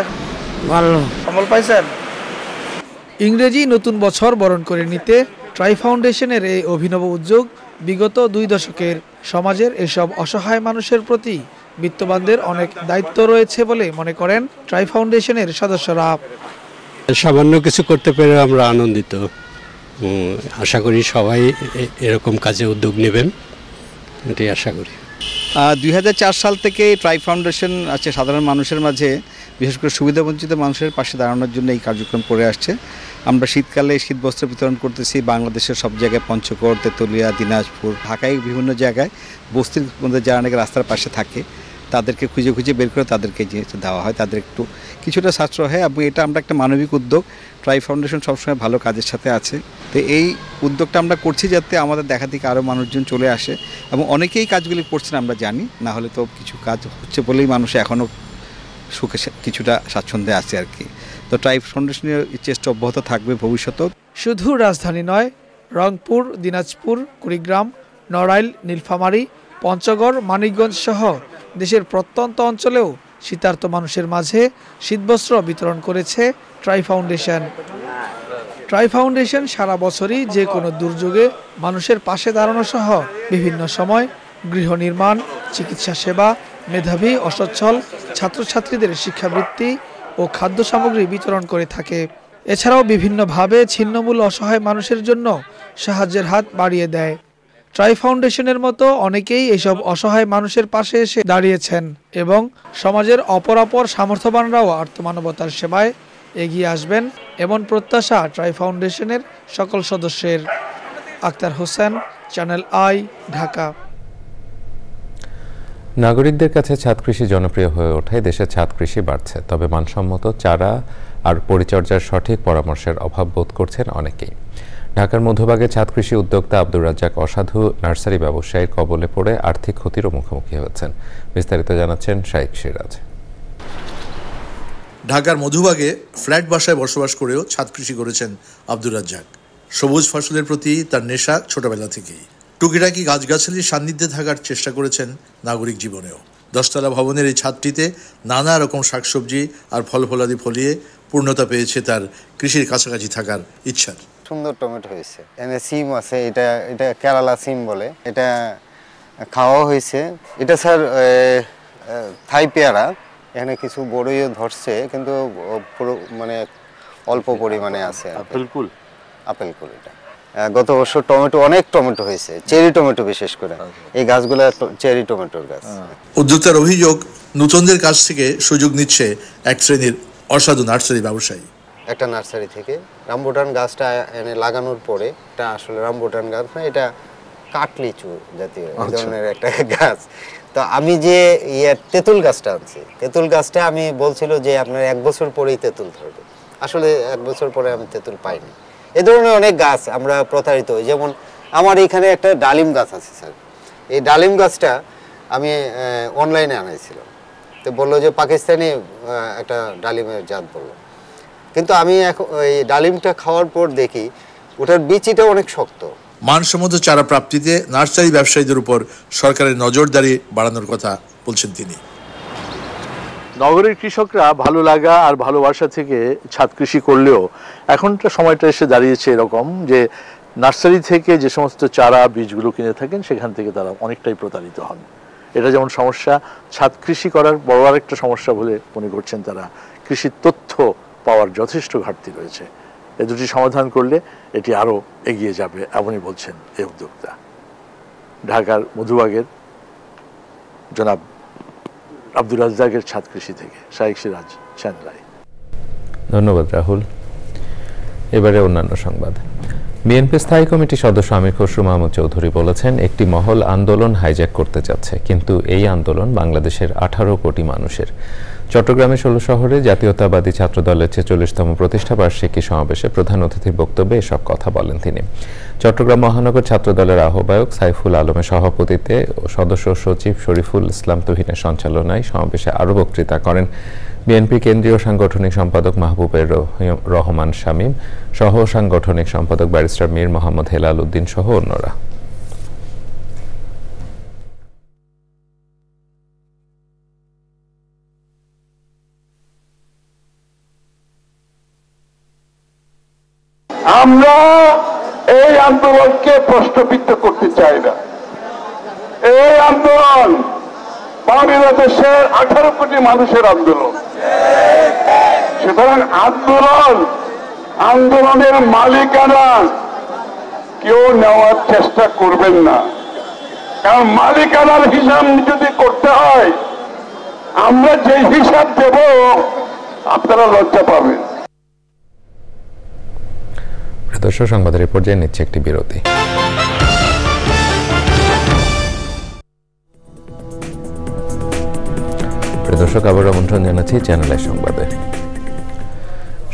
[SPEAKER 3] ভালো।
[SPEAKER 30] কম্বল পাইছেন?
[SPEAKER 28] ইংরেজি নতুন বছর বরণ করে নিতে ট্রাই ফাউন্ডেশনের এই অভিনব উদ্যোগ বিগত 2 দশকের সমাজের এসব অসহায় মানুষের প্রতি বিত্তবানদের অনেক দায়িত্ব রয়েছে বলে মনে করেন ট্রাই ফাউন্ডেশনের সদস্যরা।
[SPEAKER 31] সামান্য কিছু করতে পেরে আমরা আনন্দিত। আশা করি সবাই এরকম কাজে উদ্যোগ নেবেন, এটাই আশা করি।
[SPEAKER 32] 2004 সাল থেকে ট্রাই ফাউন্ডেশন আছে সাধারণ মানুষের মাঝে, বিশেষ করে সুবিধাবঞ্চিত মানুষের পাশে দাঁড়ানোর জন্য এই কার্যক্রম করে আসছে। আমরা শীতকালে শীতবস্ত্র বিতরণ করতেছি বাংলাদেশের সব জায়গায়, পঞ্চগড়, তেতুলিয়া, দিনাজপুর, ঢাকায় বিভিন্ন জায়গায় বস্তির মধ্যে যারা নাকি রাস্তার পাশে থাকে তাদেরকে খুঁজে খুঁজে বের করে তাদেরকে জিনিস দেওয়া হয়, তাদের একটু কিছুটা সাশ্রয় হয়। এবং এটা আমরা একটা মানবিক উদ্যোগ, ট্রাই ফাউন্ডেশন সবসময় ভালো কাজের সাথে আছে। তো এই উদ্যোগটা আমরা করছি যাতে আমাদের দেখা দিকে আরও মানুষজন চলে আসে, এবং অনেকেই কাজগুলি করছেন আমরা জানি, না হলে তো কিছু কাজ হচ্ছে বলেই মানুষ এখনও সুখে কিছুটা স্বাচ্ছন্দ্যে আছে আর কি। তো ট্রাই ফাউন্ডেশনের চেষ্টা অব্যাহত থাকবে ভবিষ্যতেও।
[SPEAKER 28] শুধু রাজধানী নয়, রংপুর, দিনাজপুর, কুড়িগ্রাম, নড়াইল, নীলফামারী, পঞ্চগড়, মানিকগঞ্জ সহ দেশের প্রত্যন্ত অঞ্চলেও শীতার্ত মানুষের মাঝে শীতবস্ত্র বিতরণ করেছে ট্রাই ফাউন্ডেশন। ট্রাই ফাউন্ডেশন সারা বছরই যে কোনো দুর্যোগে মানুষের পাশে দাঁড়ানো সহ বিভিন্ন সময় গৃহ নির্মাণ, চিকিৎসা সেবা, মেধাবী অসচ্ছল ছাত্রছাত্রীদের শিক্ষাবৃত্তি ও খাদ্য সামগ্রী বিতরণ করে থাকে। এছাড়াও বিভিন্নভাবে ছিন্নমূল অসহায় মানুষের জন্য সাহায্যের হাত বাড়িয়ে দেয়। ট্রাই ফাউন্ডেশনের মতো অনেকেই এসব অসহায় মানুষের পাশে এসে দাঁড়িয়েছেন এবং সমাজের অপরাপর সামর্থ্যবানরাও আর্তমানবতার সেবায় এগিয়ে আসবেন, এমন প্রত্যাশা ট্রাই ফাউন্ডেশনের সকল সদস্যের। Akhtar Hossain, channel I, Dhaka.
[SPEAKER 1] নাগরিকদের কাছে ছাদ কৃষি জনপ্রিয় হয়ে ওঠায় দেশে ছাদ কৃষি বাড়ছে, তবে মানসম্মত চারা আর পরিচর্যার সঠিক পরামর্শের অভাব বোধ করছেন অনেকেই। ঢাকার মধুবাগে ছাদ কৃষি উদ্যোক্তা আব্দুর রাজ্জাক অসাধু নার্সারি ব্যবসায়ীর কবলে পড়ে আর্থিক ক্ষতিরও মুখোমুখি হয়েছেন। বিস্তারিত জানাচ্ছেন শাইখ সিরাজ।
[SPEAKER 33] ঢাকার মধুবাগে ফ্ল্যাট বাসায় বসবাস করেও ছাদ কৃষি করেছেন আব্দুর রাজ্জাক। সবুজ ফসলের প্রতি তার নেশা ছোটবেলা থেকেই। টুকিটাকি গাছগাছালির সান্নিধ্যে থাকার চেষ্টা করেছেন নাগরিক জীবনেও। 10তলা ভবনের এই ছাদটিতে নানা রকম শাকসবজি আর ফলফলাদি ফলিয়ে পূর্ণতা পেয়েছে তার কৃষির কাছাকাছি থাকার ইচ্ছার।
[SPEAKER 6] সুন্দর টমেটো হয়েছে, এখানে সিম আছে, এটা কেরালা সিম বলে, এটা খাওয়া হয়েছে। এটা স্যার থাই পেয়ারা, এখানে কিছু বড়ইও ধরছে কিন্তু পুরো মানে অল্প পরিমাণে আছে। আপেল কুল এটা গত বছর টমেটো অনেক টমেটো হয়েছে, চেরি টমেটো বিশেষ করে, এই গাছগুলো চেরি টমেটোর গাছ।
[SPEAKER 33] উদ্যোক্তার অভিযোগ, নতুনদের কাছ থেকে সুযোগ নিচ্ছে এক শ্রেণীর অসাধু নার্সারি ব্যবসায়ী।
[SPEAKER 6] একটা নার্সারি থেকে রামবুটান গাছটা এনে লাগানোর পরে, এটা আসলে রামবুটান গাছ না, এটা কাঠলিচু জাতীয় এই ধরনের একটা গাছ। তো আমি যে তেঁতুল গাছটা আনছি, তেঁতুল গাছটা আমি বলছিল যে আপনার 1 বছর পরেই তেঁতুল ধরবে, আসলে 1 বছর পরে আমি তেঁতুল পাইনি। এই ধরনের অনেক গাছ আমরা প্রতারিত হই। যেমন আমার এখানে একটা ডালিম গাছ আছে স্যার, এই ডালিম গাছটা আমি অনলাইনে আনাইছিলাম, তো বললো যে পাকিস্তানি একটা ডালিমের জাত বললো, কিন্তু আমি এখন এই ডালিমটা খাওয়ার পর দেখি ওটার বিচিটা অনেক শক্ত।
[SPEAKER 33] মানসম্মত চারা প্রাপ্তিতে নার্সারি ব্যবসায়ীদের উপর সরকারের নজরদারি বাড়ানোর কথা বলছেন তিনি।
[SPEAKER 8] নগরের কৃষকরা ভালো লাগা আর ভালোবাসা থেকে ছাদ কৃষি করলেও এখনকার সময়টা এসে দাঁড়িয়েছে এরকম যে নার্সারি থেকে যে সমস্ত চারা বীজগুলো কিনে থাকেন সেখান থেকে তারা অনেকটাই প্রতারিত হন। এটা যেমন সমস্যা, ছাদ কৃষি করার বড় আরেকটা সমস্যা বলে মনে করছেন তারা, কৃষির তথ্য পাওয়ার যথেষ্ট ঘাটতি রয়েছে। এ দুটি সমাধান করলে এটি আরও এগিয়ে যাবে এমনই বলছেন এই উদ্যোক্তা। ঢাকার মধুবাগের জনাব আব্দুর রাজ্জাকের ছাদ কৃষি থেকে শাইখ সিরাজ চ্যানলাই।
[SPEAKER 1] ধন্যবাদ রাহুল। এবারে অন্যান্য সংবাদ। বিএনপি স্থায়ী কমিটির সদস্য আমির খসরু মাহমুদ চৌধুরী বলেছেন, একটি মহল আন্দোলন হাইজ্যাক করতে যাচ্ছে, কিন্তু এই আন্দোলন বাংলাদেশের 18 কোটি মানুষের। চট্টগ্রামের 16 শহরে জাতীয়তাবাদী ছাত্রদলের 46তম প্রতিষ্ঠা বার্ষিকী সমাবেশে প্রধান অতিথির বক্তব্যে এসব কথা বলেন তিনি। চট্টগ্রাম মহানগর ছাত্রদলের আহ্বায়ক সাইফুল আলমের সভাপতিত্বে সদস্য সচিব শরীফুল ইসলাম তুহিনের সঞ্চালনায় সমাবেশে আরও বক্তৃতা করেন বিএনপি কেন্দ্রীয় সাংগঠনিক সম্পাদক মাহবুবের রহমান শামীম, সহ সাংগঠনিক সম্পাদক ব্যারিস্টার মীর মোহাম্মদ হেলাল উদ্দিন সহ অন্যরা।
[SPEAKER 9] আমরা এই আন্দোলনকে প্রশ্নবিদ্ধ করতে চাই না। এই আন্দোলন বাংলাদেশের 18 কোটি মানুষের আন্দোলন। সুতরাং আন্দোলনের মালিকানা কেউ নেওয়ার চেষ্টা করবেন না, কারণ মালিকানার হিসাব যদি করতে হয় আমরা যে হিসাব দেব আপনারা লজ্জা পাবেন।
[SPEAKER 1] দর্শক, সংবাদের এই পর্যায়ে নিচ্ছে একটি বিরতি। দর্শক, আবার আমন্ত্রণ জানাচ্ছি চ্যানেলের সংবাদে।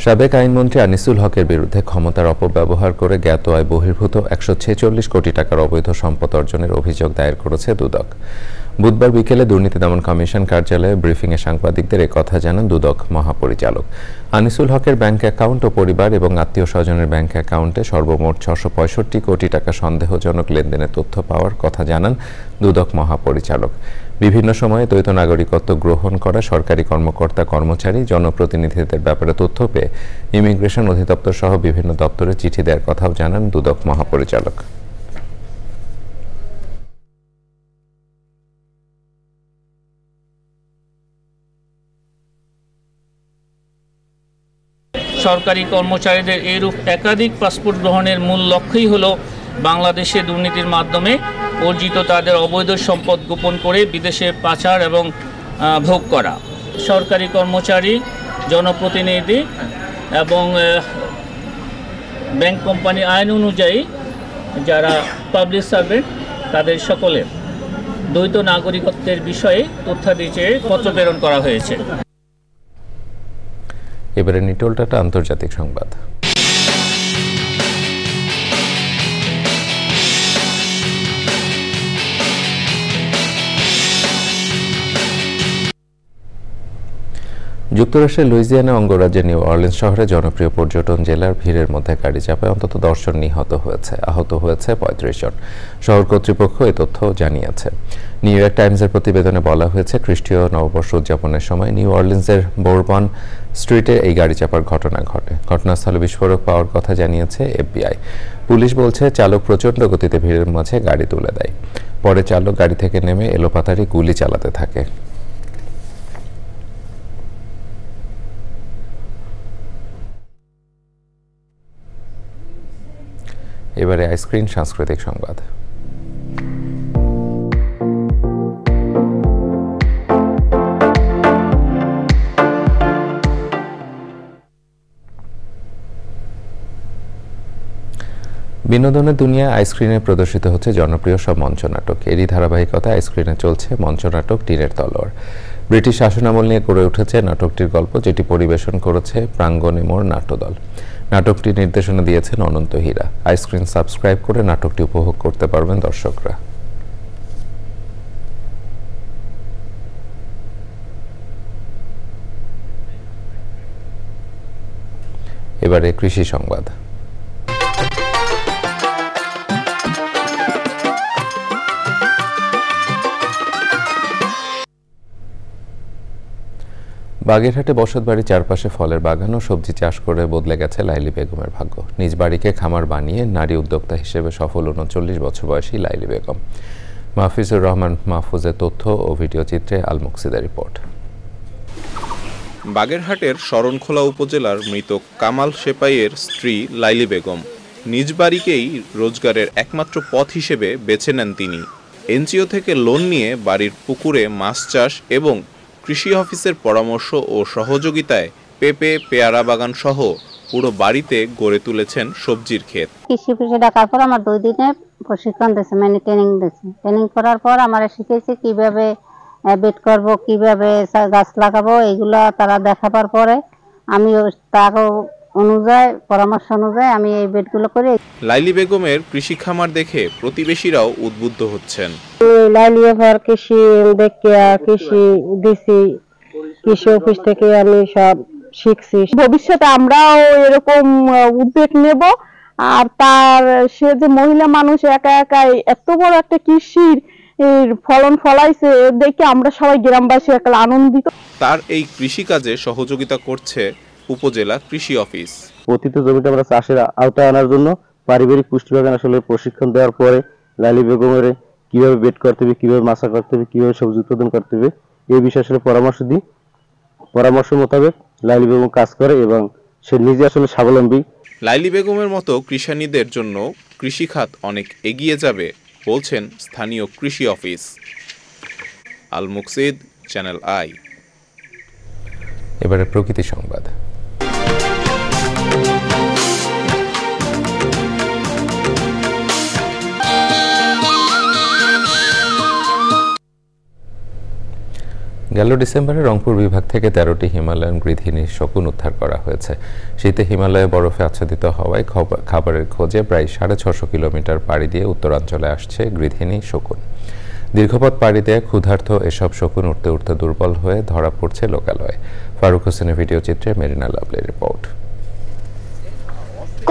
[SPEAKER 1] সাবেক আইনমন্ত্রী আনিসুল হকের বিরুদ্ধে ক্ষমতার অপব্যবহার করে জ্ঞাত আয় বহির্ভূত 146 কোটি টাকার অবৈধ সম্পদ অর্জনের অভিযোগ দায়ের করেছে দুদক। বুধবার বিকেলে দুর্নীতি দমন কমিশন কার্যালয়ে ব্রিফিংয়ে সাংবাদিকদের কথা জানান দুদক মহাপরিচালক। আনিসুল হকের ব্যাংক অ্যাকাউন্ট ও পরিবার এবং আত্মীয় স্বজনের ব্যাংক অ্যাকাউন্টে সর্বমোট 665 কোটি টাকা সন্দেহজনক লেনদেনের তথ্য পাওয়ার কথা জানান দুদক মহাপরিচালক। বিভিন্ন সময়ে দ্বৈত নাগরিকত্ব গ্রহণ করা সরকারি কর্মকর্তা কর্মচারী জনপ্রতিনিধিদের ব্যাপারে তথ্য পেয়ে ইমিগ্রেশন অধিদপ্তর সহ বিভিন্ন দপ্তরে চিঠি দেওয়ার কথাও জানান দুদক মহাপরিচালক।
[SPEAKER 10] সরকারি কর্মচারীদের এরূপ একাধিক পাসপোর্ট গ্রহণের মূল লক্ষ্যই হলো বাংলাদেশে দুর্নীতির মাধ্যমে অর্জিত তাদের অবৈধ সম্পদ গোপন করে বিদেশে পাচার এবং ভোগ করা। সরকারি কর্মচারী, জনপ্রতিনিধি এবং ব্যাংক কোম্পানি আইন অনুযায়ী যারা পাবলিক সার্ভেন্ট তাদের সকলের দ্বৈত নাগরিকত্বের বিষয়ে তথ্যাদি চেয়ে পত্র প্রেরণ করা হয়েছে।
[SPEAKER 1] এবারে নিটোলটাটা আন্তর্জাতিক সংবাদ। যুক্তরাষ্ট্রের লুইজিয়ানা অঙ্গরাজ্যের নিউ অরলিন্স শহরে জনপ্রিয় পর্যটন জেলার ভিড়ের মধ্যে গাড়ি চাপায় অন্তত 10 জন নিহত হয়েছে, আহত হয়েছে 35 জন। শহর কর্তৃপক্ষ এই তথ্য জানিয়েছে। নিউ ইয়র্ক টাইমসের প্রতিবেদনে বলা হয়েছে, খ্রিস্টীয় নববর্ষ উদযাপনের সময় নিউ অরলিন্সের বোরবন স্ট্রিটে এই গাড়ি চাপার ঘটনা ঘটে। ঘটনাস্থলে বিস্ফোরক পাওয়ার কথা জানিয়েছে FBI। পুলিশ বলছে, চালক প্রচণ্ড গতিতে ভিড়ের মাঝে গাড়ি তুলে দেয়। পরে চালক গাড়ি থেকে নেমে এলোপাতাড়ি গুলি চালাতে থাকে। এবারে আইস্ক্রিন সাংস্কৃতিক সংবাদ। বিনোদনের দুনিয়া আইস্ক্রিনে প্রদর্শিত হচ্ছে জনপ্রিয় সব মঞ্চনাটক। এরই ধারাবাহিকতা আইস্ক্রিনে চলছে মঞ্চনাটক টিনের তলোয়ার। ব্রিটিশ শাসনামল নিয়ে গড়ে উঠেছে নাটকটির গল্প, যেটি পরিবেশন করেছে প্রাঙ্গণে মোর নাট্যদল। নাটকটি নির্দেশনা দিয়েছেন অনন্ত হীরা। আইস্ক্রিন সাবস্ক্রাইব করে নাটকটি উপভোগ করতে পারবেন দর্শকরা। এবারে কৃষি সংবাদ। বাগেরহাটে বসতবাড়ির চারপাশে ফলের বাগান ও সবজি চাষ করে বদলে গেছে লাইলি বেগমের ভাগ্য। নিজ বাড়িকে খামার বানিয়ে নারী উদ্যোক্তা হিসেবে সফল 39 বছর বয়সী লাইলি বেগম। মাহফিজুর রহমান মাহফুজের তথ্য ও ভিডিও চিত্রে আল মুকসিদের রিপোর্ট।
[SPEAKER 11] বাগেরহাটের শরণখোলা উপজেলার মৃত কামাল সেপাইয়ের স্ত্রী লাইলি বেগম নিজ বাড়িকেই রোজগারের একমাত্র পথ হিসেবে বেছে নেন তিনি। এনজিও থেকে লোন নিয়ে বাড়ির পুকুরে মাছ চাষ এবং কৃষি অফিসের পরামর্শ ও সহযোগিতায় পেঁপে, পেয়ারা বাগান সহ পুরো বাড়িতে গড়ে তুলেছেন সবজির ক্ষেত।
[SPEAKER 12] কৃষি অফিসে ডাকার পর আমার 2 দিনে প্রশিক্ষণ দিয়েছে, মানে ট্রেনিং দিয়েছে। ট্রেনিং করার পর আমরা শিখেছি কিভাবে বেড করব, কিভাবে গাছ লাগাবো, এগুলো তারা দেখাবার পরে আমি তার অনুযায়ী পরামর্শ অনুযায়ী আমি এই বেডগুলো করি।
[SPEAKER 11] লাইলি বেগমের কৃষি খামার দেখে প্রতিবেশীরাও উদ্বুদ্ধ হচ্ছেন।
[SPEAKER 12] লাইলি এবার কৃষি দেখে কৃষি দিছি, কৃষি অফিস থেকে আমি সব শিখছি।
[SPEAKER 13] ভবিষ্যতে আমরাও এরকম উদ্যোগ নেব। আর তার সে যে মহিলা মানুষ একা একাই এত বড় একটা কৃষির ফলন ফলাইছে দেখে আমরা সবাই গ্রামবাসী একটা আনন্দিত।
[SPEAKER 11] তার এই কৃষিকাজে সহযোগিতা করছে উপজেলা কৃষি অফিস।
[SPEAKER 14] প্রতিটি জমিতে আমরা চাষের আওতায় আনার জন্য পারিবারিক পুষ্টি বাগান আসলে প্রশিক্ষণ দেওয়ার পরে লাইলি বেগমের কিভাবে বেড করতে হবে, কিভাবে মাছা করতে হবে, কিভাবে সবজি উৎপাদন করতে হবে এই বিষয়ে আসলে পরামর্শ দিই। পরামর্শ মোতাবেক লাইলি বেগম কাজ করে এবং সে নিজে আসলে স্বাবলম্বী।
[SPEAKER 11] লাইলি বেগমের মতো কৃষানীদের জন্য কৃষিখাত অনেক এগিয়ে যাবে বলছেন স্থানীয় কৃষি অফিস। Al মুকসিদ, channel I.
[SPEAKER 1] এবারে প্রকৃতি সংবাদ। গেল ডিসেম্বরে রংপুর বিভাগ থেকে 13টি হিমালয়ান গৃধিনী শকুন উদ্ধার করা হয়েছে। শীতে হিমালয়ে বরফে আচ্ছাদিত হওয়ায় খাবারের খোঁজে প্রায় 650 কিলোমিটার পাড়ি দিয়ে উত্তরাঞ্চলে আসছে গৃধিনী শকুন। দীর্ঘপথ পাড়ি দিয়ে ক্ষুধার্ত এসব শকুন উঠতে উঠতে দুর্বল হয়ে ধরা পড়ছে লোকালয়ে। ফারুক হোসেনের ভিডিও চিত্রে মেরিনা লাভলির রিপোর্ট।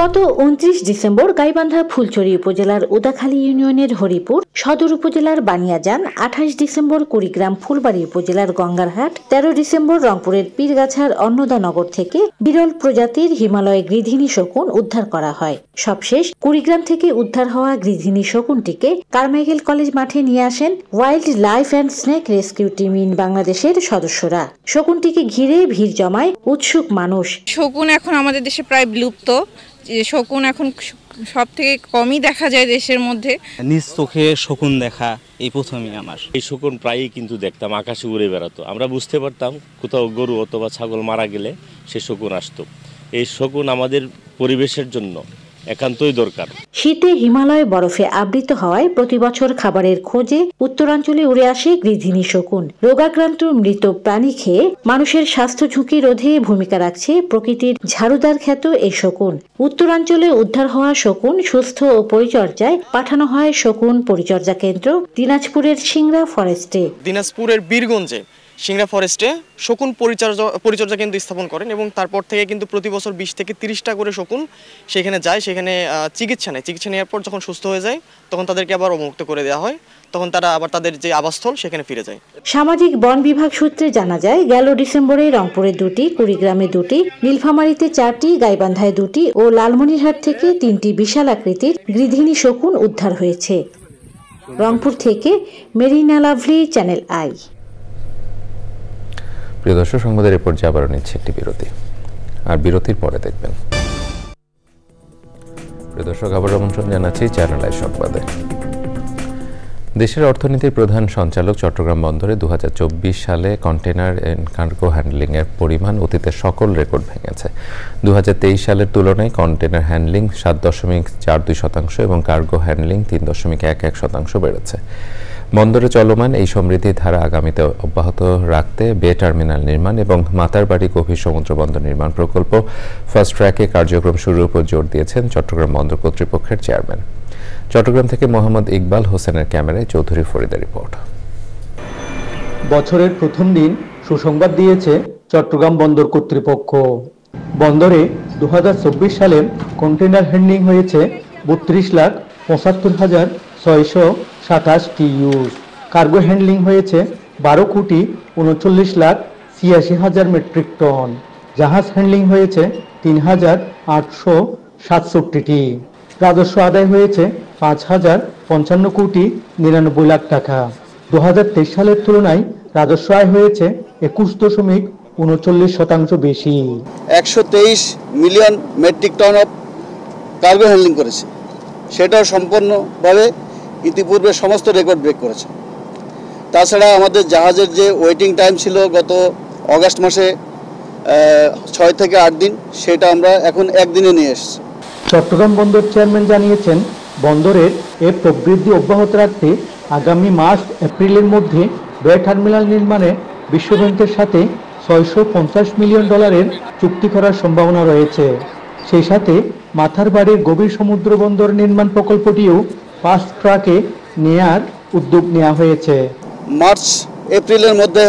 [SPEAKER 15] গত 29 ডিসেম্বর গাইবান্ধা ফুলছড়ি উপজেলার উদাখালী ইউনিয়নের হরিপুর সদর উপজেলার বানিয়াজান, 28 ডিসেম্বর কুড়িগ্রাম ফুলবাড়ী উপজেলার গঙ্গারহাট, 13 ডিসেম্বর রংপুরের পীরগাছার অন্নদানগর থেকে বিরল প্রজাতির হিমালয় গৃধিনী শকুন উদ্ধার করা হয়। সবশেষ কুড়িগ্রাম থেকে উদ্ধার হওয়া গৃধিনী শকুনটিকে কারমাইকেল কলেজ মাঠে নিয়ে আসেন wild life and snake rescue team in বাংলাদেশের সদস্যরা। শকুনটিকে ঘিরে ভিড় জমায় উৎসুক মানুষ।
[SPEAKER 16] শকুন এখন আমাদের দেশে প্রায় বিলুপ্ত। শকুন এখন সব থেকে কমই দেখা যায় দেশের মধ্যে।
[SPEAKER 17] নিজ চোখে শকুন দেখা এই প্রথমই আমার। এই শকুন প্রায়ই কিন্তু দেখতাম আকাশে উড়ে বেড়াতো। আমরা বুঝতে পারতাম কোথাও গরু অথবা ছাগল মারা গেলে সে শকুন আসতো। এই শকুন আমাদের পরিবেশের জন্য একান্তই দরকার।
[SPEAKER 15] শীতে হিমালয় বরফে আবৃত হওয়ায় প্রতি বছর খাবারের খোঁজে উত্তরাঞ্চলে উড়ে আসে গৃধিনী শকুন। রোগাক্রান্ত মৃত প্রাণী খেয়ে মানুষের স্বাস্থ্য ঝুঁকি রোধে ভূমিকা রাখছে প্রকৃতির ঝাড়ুদার খ্যাত এই শকুন। উত্তরাঞ্চলে উদ্ধার হওয়া শকুন সুস্থ ও পরিচর্যায় পাঠানো হয় শকুন পরিচর্যা কেন্দ্র দিনাজপুরের সিংড়া ফরেস্টে।
[SPEAKER 19] দিনাজপুরের বীরগঞ্জে
[SPEAKER 2] সিংড়া ফরেস্টে শকুন পরিচর্যা কেন্দ্র স্থাপন করেন এবং তারপর থেকে কিন্তু প্রতি বছর 20 থেকে 30টা করে শকুন সেখানে যায়, সেখানে চিকিৎসা নেওয়ার পর যখন সুস্থ হয়ে যায় তখন তাদেরকে আবার অবমুক্ত করে দেওয়া হয়, তখন তারা আবার তাদের যে আবাসস্থল সেখানে ফিরে যায়।
[SPEAKER 15] সামাজিক বন বিভাগ সূত্রে জানা যায়, গেল ডিসেম্বরে রংপুরে 2টি, কুড়িগ্রামে 2টি, নীলফামারীতে 4টি, গাইবান্ধায় 2টি ও লালমনিরহাট থেকে 3টি বিশাল আকৃতির গৃধিনী শকুন উদ্ধার হয়েছে। রংপুর থেকে মেরিনা লাভলি, চ্যানেল আই।
[SPEAKER 1] প্রিয় দর্শক, সংবাদের এরপর আবারও নিচ্ছে একটি বিরতি, আর বিরতির পরে দেখবেন। প্রিয় দর্শক, আবার আমন্ত্রণ জানাচ্ছি চ্যানেল আই সংবাদে। দেশের অর্থনীতির প্রধান সঞ্চালক চট্টগ্রাম বন্দরে 2024 সালে কন্টেনার এন্ড কার্গো হ্যান্ডলিংয়ের পরিমাণ অতীতের সকল রেকর্ড ভেঙেছে। 2023 সালের তুলনায় কন্টেনার হ্যান্ডলিং 7.42% এবং কার্গো হ্যান্ডলিং 3.11% বেড়েছে। বন্দরে চলমান এই সমৃদ্ধির ধারা আগামীতে অব্যাহত রাখতে বে টার্মিনাল নির্মাণ এবং মাতারবাড়ি গভীর সমুদ্র বন্দর নির্মাণ প্রকল্প ফাস্ট ট্র্যাকে কার্যক্রম শুরুর উপর জোর দিয়েছেন চট্টগ্রাম বন্দর কর্তৃপক্ষের চেয়ারম্যান। চট্টগ্রাম থেকে মোহাম্মদ ইকবাল হোসেনের ক্যামেরায় চৌধুরী ফরিদের রিপোর্ট।
[SPEAKER 4] বছরের প্রথম দিন সুসংবাদ দিয়েছে চট্টগ্রাম বন্দর কর্তৃপক্ষ। বন্দরে 2024 সালে কন্টেইনার হ্যান্ডলিং হয়েছে 32,75,627 TEUs। কার্গো হ্যান্ডলিং হয়েছে 12,39,86,000 মেট্রিক টন। জাহাজ হ্যান্ডলিং হয়েছে 3,867টি। রাজস্ব আদায় হয়েছে 5,055,99,00,000 টাকা। 2023 সালের তুলনায় রাজস্ব আয় হয়েছে 21.39% বেশি।
[SPEAKER 5] 123 million metric ton of cargo handling করেছে, সেটাও সম্পূর্ণভাবে ইতিপূর্বে সমস্ত রেকর্ড ব্রেক করেছে। তাছাড়া আমাদের জাহাজের যে ওয়েটিং টাইম ছিল গত অগাস্ট মাসে 6 থেকে 8 দিন, সেটা আমরা এখন 1 দিনে নিয়ে এসেছি।
[SPEAKER 4] চট্টগ্রাম বন্দর চেয়ারম্যান জানিয়েছেন, বন্দরের এ প্রবৃদ্ধি অব্যাহত রাখতে আগামী মার্চ এপ্রিলের মধ্যে বে টার্মিনাল নির্মাণে বিশ্বব্যাংকের সাথে $650 মিলিয়ন চুক্তি করার সম্ভাবনা রয়েছে। সেই সাথে মাথারবাড়ির গভীর সমুদ্র বন্দর নির্মাণ প্রকল্পটিও ফাস্ট ট্র্যাকে নেয়ার উদ্যোগ নেওয়া হয়েছে।
[SPEAKER 5] মার্চ এপ্রিলের মধ্যে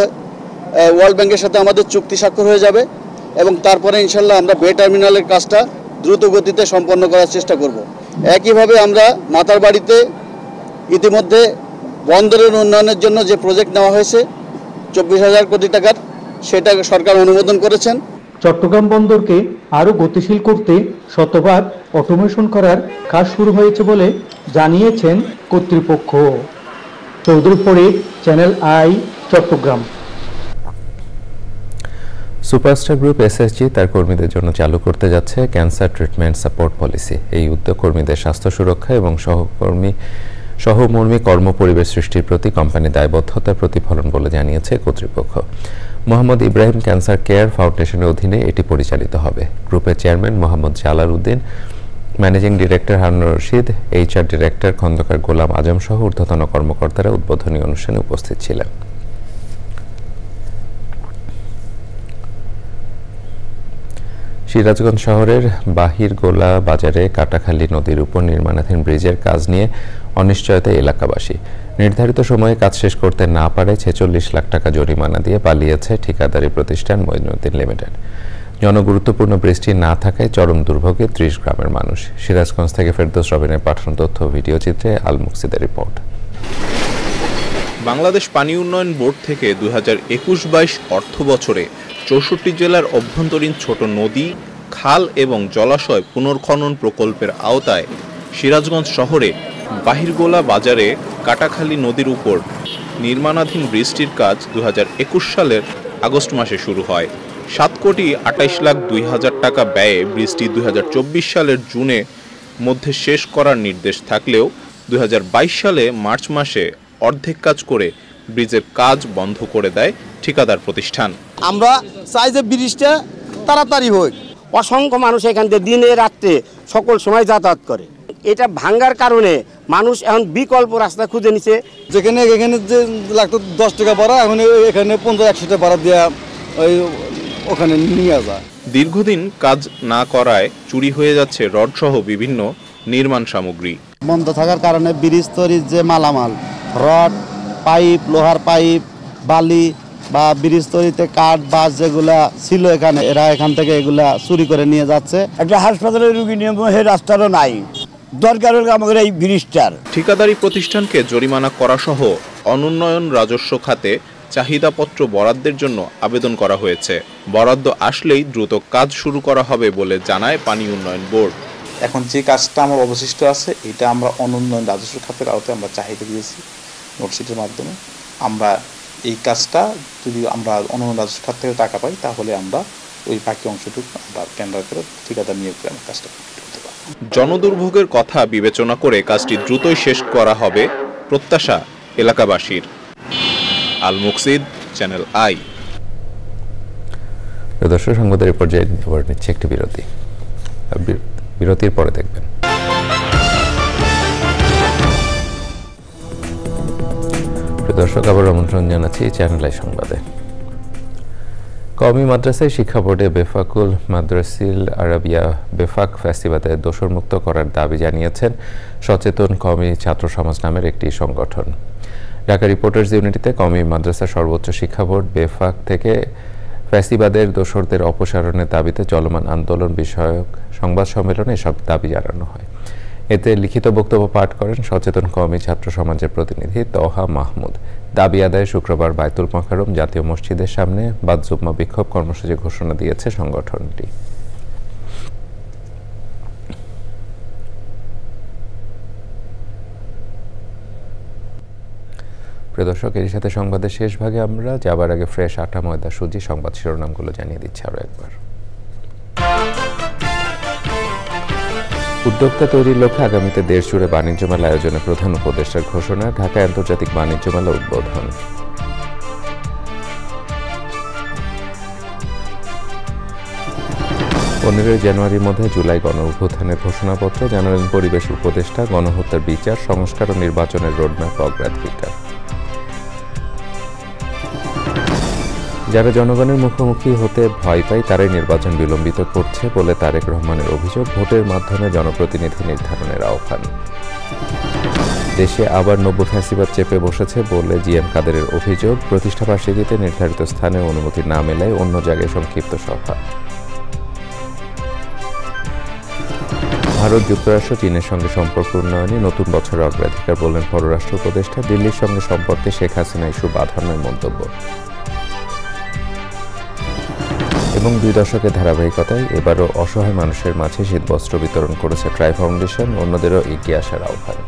[SPEAKER 5] ওয়ার্ল্ড ব্যাংকের সাথে আমাদের চুক্তি স্বাক্ষর হয়ে যাবে এবং তারপরে ইনশাল্লাহ আমরা বে টার্মিনালের কাজটা দ্রুত গতিতে সম্পন্ন করার চেষ্টা করব। একইভাবে আমরা মাতারবাড়িতে ইতিমধ্যে বন্দরের উন্নয়নের জন্য যে প্রজেক্ট নেওয়া হয়েছে 24,000 কোটি টাকার, সেটা সরকার অনুমোদন করেছেন।
[SPEAKER 4] চট্টগ্রাম বন্দরকে আরও গতিশীল করতে শতভাগ অটোমেশন করার কাজ শুরু হয়েছে বলে জানিয়েছেন কর্তৃপক্ষ। Chowdhury Farid, channel I, Chittagong.
[SPEAKER 1] Superstar group SSG তার কর্মীদের জন্য চালু করতে যাচ্ছে ক্যান্সার ট্রিটমেন্ট সাপোর্ট পলিসি। এই উদ্যোগ কর্মীদের স্বাস্থ্য সুরক্ষা এবং সহমর্মী কর্মপরিবেশ সৃষ্টির প্রতি কোম্পানির দায়বদ্ধতার প্রতিফলন বলে জানিয়েছে কর্তৃপক্ষ। মোহাম্মদ ইব্রাহিম ক্যান্সার কেয়ার ফাউন্ডেশনের অধীনে এটি পরিচালিত হবে। গ্রুপের chairman Mohammad Jalal Uddin, managing director Harunur Rashid, HR director Khondokar Golam Azam সহ ঊর্ধ্বতন কর্মকর্তারা উদ্বোধনী অনুষ্ঠানে উপস্থিত ছিলেন। সিরাজগঞ্জ শহরের বাহিরগোলা বাজারে কাটাখালী নদীর উপর নির্মাণাধীন ব্রিজের কাজ নিয়ে অনিশ্চয়তায় এলাকাবাসী। নির্ধারিত সময়ে কাজ শেষ করতে না পারে 46 লাখ টাকা জরিমানা দিয়ে পালিয়েছে ঠিকাদারি প্রতিষ্ঠান মঈনুদ্দিন লিমিটেড। জনগুরুত্বপূর্ণ বৃষ্টি না থাকায় চরম দুর্ভোগে 30 গ্রামের মানুষ। সিরাজগঞ্জ থেকে ফেরদৌস রবিনের পাঠানো তথ্য ভিডিও চিত্রে আল মুকসিদের রিপোর্ট।
[SPEAKER 11] বাংলাদেশ পানি উন্নয়ন বোর্ড থেকে 2021-22 অর্থ বছরে 64 জেলার অভ্যন্তরীণ ছোট নদী, খাল এবং জলাশয় পুনর্খনন প্রকল্পের আওতায় সিরাজগঞ্জ শহরে বাহিরগোলা বাজারে কাটাখালী নদীর উপর নির্মাণাধীন ব্রিজটির কাজ 2021 সালের আগস্ট মাসে শুরু হয়। 7,28,02,000 টাকা ব্যয়ে ব্রিজটি 2024 সালের জুনে মধ্যে শেষ করার নির্দেশ থাকলেও 2022 সালে মার্চ মাসে অর্ধেক কাজ করে ব্রিজের কাজ বন্ধ করে দেয় ঠিকাদার প্রতিষ্ঠান।
[SPEAKER 7] আমরা চাই যে ব্রিজটা তাড়াতাড়ি হোক। অসংখ্য মানুষ এখান থেকে দিনে রাত্রে সকল সময় যাতায়াত করে। এটা ভাঙ্গার কারণে মানুষ এখন বিকল্প রাস্তা খুঁজে নিছে।
[SPEAKER 32] যেখানে এখানে যে লাগতো 10 টাকা ভাড়া, এখন এখানে 50-100 টাকা ভাড়া দেওয়া ওখানে নিয়ে যায়।
[SPEAKER 11] দীর্ঘদিন কাজ না করায় চুরি হয়ে যাচ্ছে রড সহ বিভিন্ন নির্মাণ সামগ্রী।
[SPEAKER 32] বন্ধ থাকার কারণে ব্রিজ তৈরির যে মালামাল, রড, পাইপ, লোহার পাইপ, বালি
[SPEAKER 3] বা ব্রিজ তৈরিতে কাঠ বাস যেগুলা ছিল এখানে, এরা এখান থেকে এগুলা চুরি করে নিয়ে যাচ্ছে।
[SPEAKER 18] একটা হাসপাতালের রোগী নিয়ে রাস্তারও নাই, দরকার হলে আমাদের এই ব্রিজটার।
[SPEAKER 11] ঠিকাদারি প্রতিষ্ঠানকে জরিমানা করা সহ অনুন্নয়ন রাজস্ব খাতে চাহিদাপত্র বরাদ্দের জন্য আবেদন করা হয়েছে। বরাদ্দ আসলেই দ্রুত কাজ শুরু করা হবে বলে জানায় পানি উন্নয়ন বোর্ড।
[SPEAKER 19] এখন যে কাজটা আমার অবশিষ্ট আছে এটা আমরা অনুন্নয়ন রাজস্ব খাতের আওতায় আমরা চাহিদা দিয়েছি নোটশিটের মাধ্যমে। আমরা এই কাজটা যদি আমরা অনুন্নয়ন রাজস্ব খাত থেকে টাকা পাই তাহলে আমরা ওই বাকি অংশটুকু আমরা টেন্ডার করে ঠিকাদার নিয়োগ করে আমরা কাজটা করতে পারব।
[SPEAKER 11] জনদুর্ভোগের কথা বিবেচনা করে কাজটি দ্রুতই শেষ করা হবে প্রত্যাশা এলাকাবাসীর। আল মুকসিদ, চ্যানেল আই।
[SPEAKER 1] দর্শক সংবাদের পর্যায়ে এবার নিচ্ছে একটি বিরতি। বিরতির পরে দেখবেন দর্শক আবার আমন্ত্রণ জানাচ্ছি চ্যানেল আই সংবাদে। কওমি মাদ্রাসায় শিক্ষা বোর্ডে বেফাকুল মাদ্রাসিল আরাবিয়া বেফাক ফেস্টিভালে দোষরমুক্ত করার দাবি জানিয়েছেন সচেতন কওমি ছাত্র সমাজ নামের একটি সংগঠন। ঢাকা রিপোর্টার্স ইউনিটিতে কওমি মাদ্রাসা সর্বোচ্চ শিক্ষা বোর্ড বেফাক থেকে ফ্যাসিবাদের দোসরদের অপসারণের দাবিতে চলমান আন্দোলন বিষয়ক সংবাদ সম্মেলনে এসব দাবি জানানো হয়। এতে লিখিত বক্তব্য পাঠ করেন সচেতন কওমি ছাত্র সমাজের প্রতিনিধি তহা মাহমুদ। দাবি আদায়ে শুক্রবার বায়তুল মোকাররম জাতীয় মসজিদের সামনে বাদ-জুম্মা বিক্ষোভ কর্মসূচি ঘোষণা দিয়েছে সংগঠনটি। প্রিয় দর্শক, এর সাথে সংবাদের শেষ ভাগে আমরা যাবার আগে ফ্রেশ আটা ময়দা সুজি সংবাদ শিরোনামগুলো জানিয়ে দিচ্ছি আরও একবার। উদ্যোক্তা তৈরির লক্ষ্যে আগামীতে দেশ জুড়ে বাণিজ্য মেলা আয়োজনে প্রধান উপদেষ্টার ঘোষণা। ঢাকায় আন্তর্জাতিক বাণিজ্য মেলা উদ্বোধন। জানুয়ারির মধ্যে জুলাই গণ অভ্যুত্থানের ঘোষণাপত্র জানালেন পরিবেশ উপদেষ্টা। গণহত্যার বিচার, সংস্কার ও নির্বাচনের রোডম্যাপ অগ্রাধিকার। যারা জনগণের মুখোমুখি হতে ভয় পায় তারাই নির্বাচন বিলম্বিত করছে বলে তারেক রহমানের অভিযোগ। ভোটের মাধ্যমে জনপ্রতিনিধি নির্ধারণের আহ্বান। দেশে আবার নব্য ফ্যাসিবাদ চেপে বসেছে বলে জিএম কাদেরের অভিযোগ। প্রতিষ্ঠাবার্ষিকীতে নির্ধারিত স্থানে অনুমতি না মেলায় অন্য জায়গায় সংক্ষিপ্ত সভা। ভারত যুক্তরাষ্ট্র চীনের সঙ্গে সম্পর্ক উন্নয়নে নতুন বছরের অগ্রাধিকার বললেন পররাষ্ট্র উপদেষ্টা। দিল্লির সঙ্গে সম্পর্কে শেখ হাসিনা ইস্যু বাধান্বয় মন্তব্য। এবং 2 দশকের ধারাবাহিকতায় এবারও অসহায় মানুষের মাঝে শীতবস্ত্র বিতরণ করেছে ট্রাই ফাউন্ডেশন। অন্যদেরও এগিয়ে আসার আহ্বান।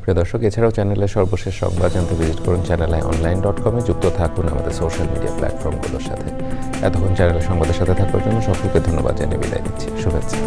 [SPEAKER 1] প্রিয় দর্শক, এছাড়াও চ্যানেলের সর্বশেষ সংবাদ জানতে ভিজিট করুন channelionline.com-এ। যুক্ত থাকুন আমাদের সোশ্যাল মিডিয়া প্ল্যাটফর্মগুলোর সাথে। এতক্ষণ চ্যানেলের সংবাদের সাথে থাকার জন্য সকলকে ধন্যবাদ জানিয়ে বিদায় নিচ্ছি। শুভেচ্ছা।